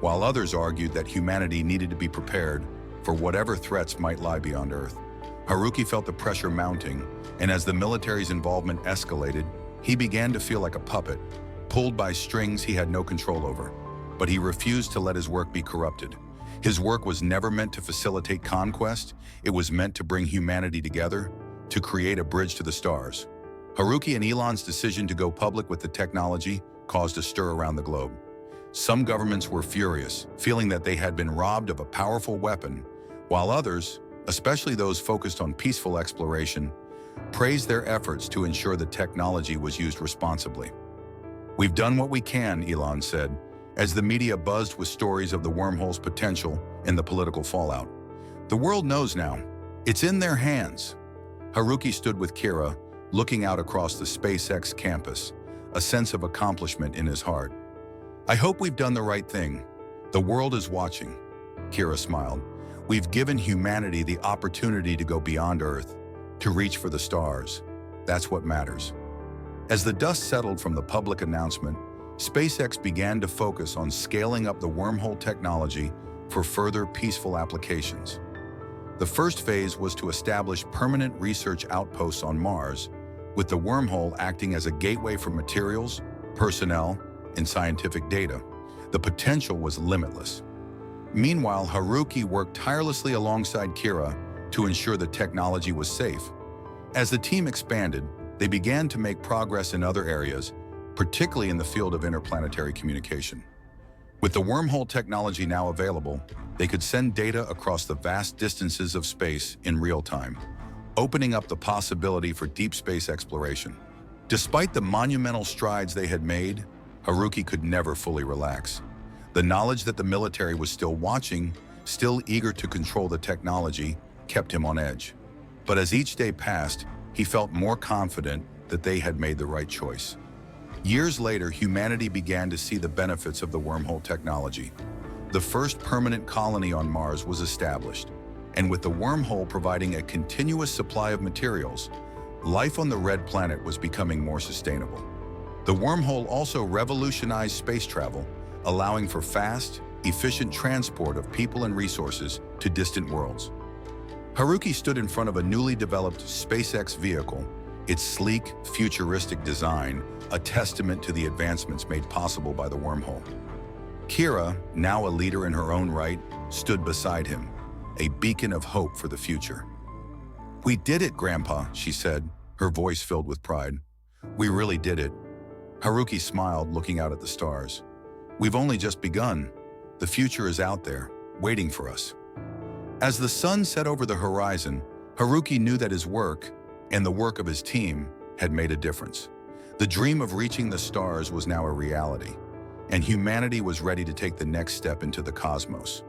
while others argued that humanity needed to be prepared for whatever threats might lie beyond Earth. Haruki felt the pressure mounting, and as the military's involvement escalated, he began to feel like a puppet, pulled by strings he had no control over. But he refused to let his work be corrupted. His work was never meant to facilitate conquest, it was meant to bring humanity together, to create a bridge to the stars. Haruki and Elon's decision to go public with the technology caused a stir around the globe. Some governments were furious, feeling that they had been robbed of a powerful weapon, while others, especially those focused on peaceful exploration, praised their efforts to ensure the technology was used responsibly. "We've done what we can," Elon said, as the media buzzed with stories of the wormhole's potential and the political fallout. "The world knows now. It's in their hands." Haruki stood with Kira, looking out across the SpaceX campus, a sense of accomplishment in his heart. "I hope we've done the right thing. The world is watching." Kira smiled. "We've given humanity the opportunity to go beyond Earth, to reach for the stars. That's what matters." As the dust settled from the public announcement, SpaceX began to focus on scaling up the wormhole technology for further peaceful applications. The first phase was to establish permanent research outposts on Mars, with the wormhole acting as a gateway for materials, personnel, and scientific data. The potential was limitless. Meanwhile, Haruki worked tirelessly alongside Kira to ensure the technology was safe. As the team expanded, they began to make progress in other areas, particularly in the field of interplanetary communication. With the wormhole technology now available, they could send data across the vast distances of space in real time, opening up the possibility for deep space exploration. Despite the monumental strides they had made, Haruki could never fully relax. The knowledge that the military was still watching, still eager to control the technology, kept him on edge. But as each day passed, he felt more confident that they had made the right choice. Years later, humanity began to see the benefits of the wormhole technology. The first permanent colony on Mars was established, and with the wormhole providing a continuous supply of materials, life on the red planet was becoming more sustainable. The wormhole also revolutionized space travel, allowing for fast, efficient transport of people and resources to distant worlds. Haruki stood in front of a newly developed SpaceX vehicle, its sleek, futuristic design a testament to the advancements made possible by the wormhole. Kira, now a leader in her own right, stood beside him, a beacon of hope for the future. "We did it, Grandpa," she said, her voice filled with pride. "We really did it." Haruki smiled, looking out at the stars. "We've only just begun. The future is out there, waiting for us." As the sun set over the horizon, Haruki knew that his work, and the work of his team, had made a difference. The dream of reaching the stars was now a reality, and humanity was ready to take the next step into the cosmos.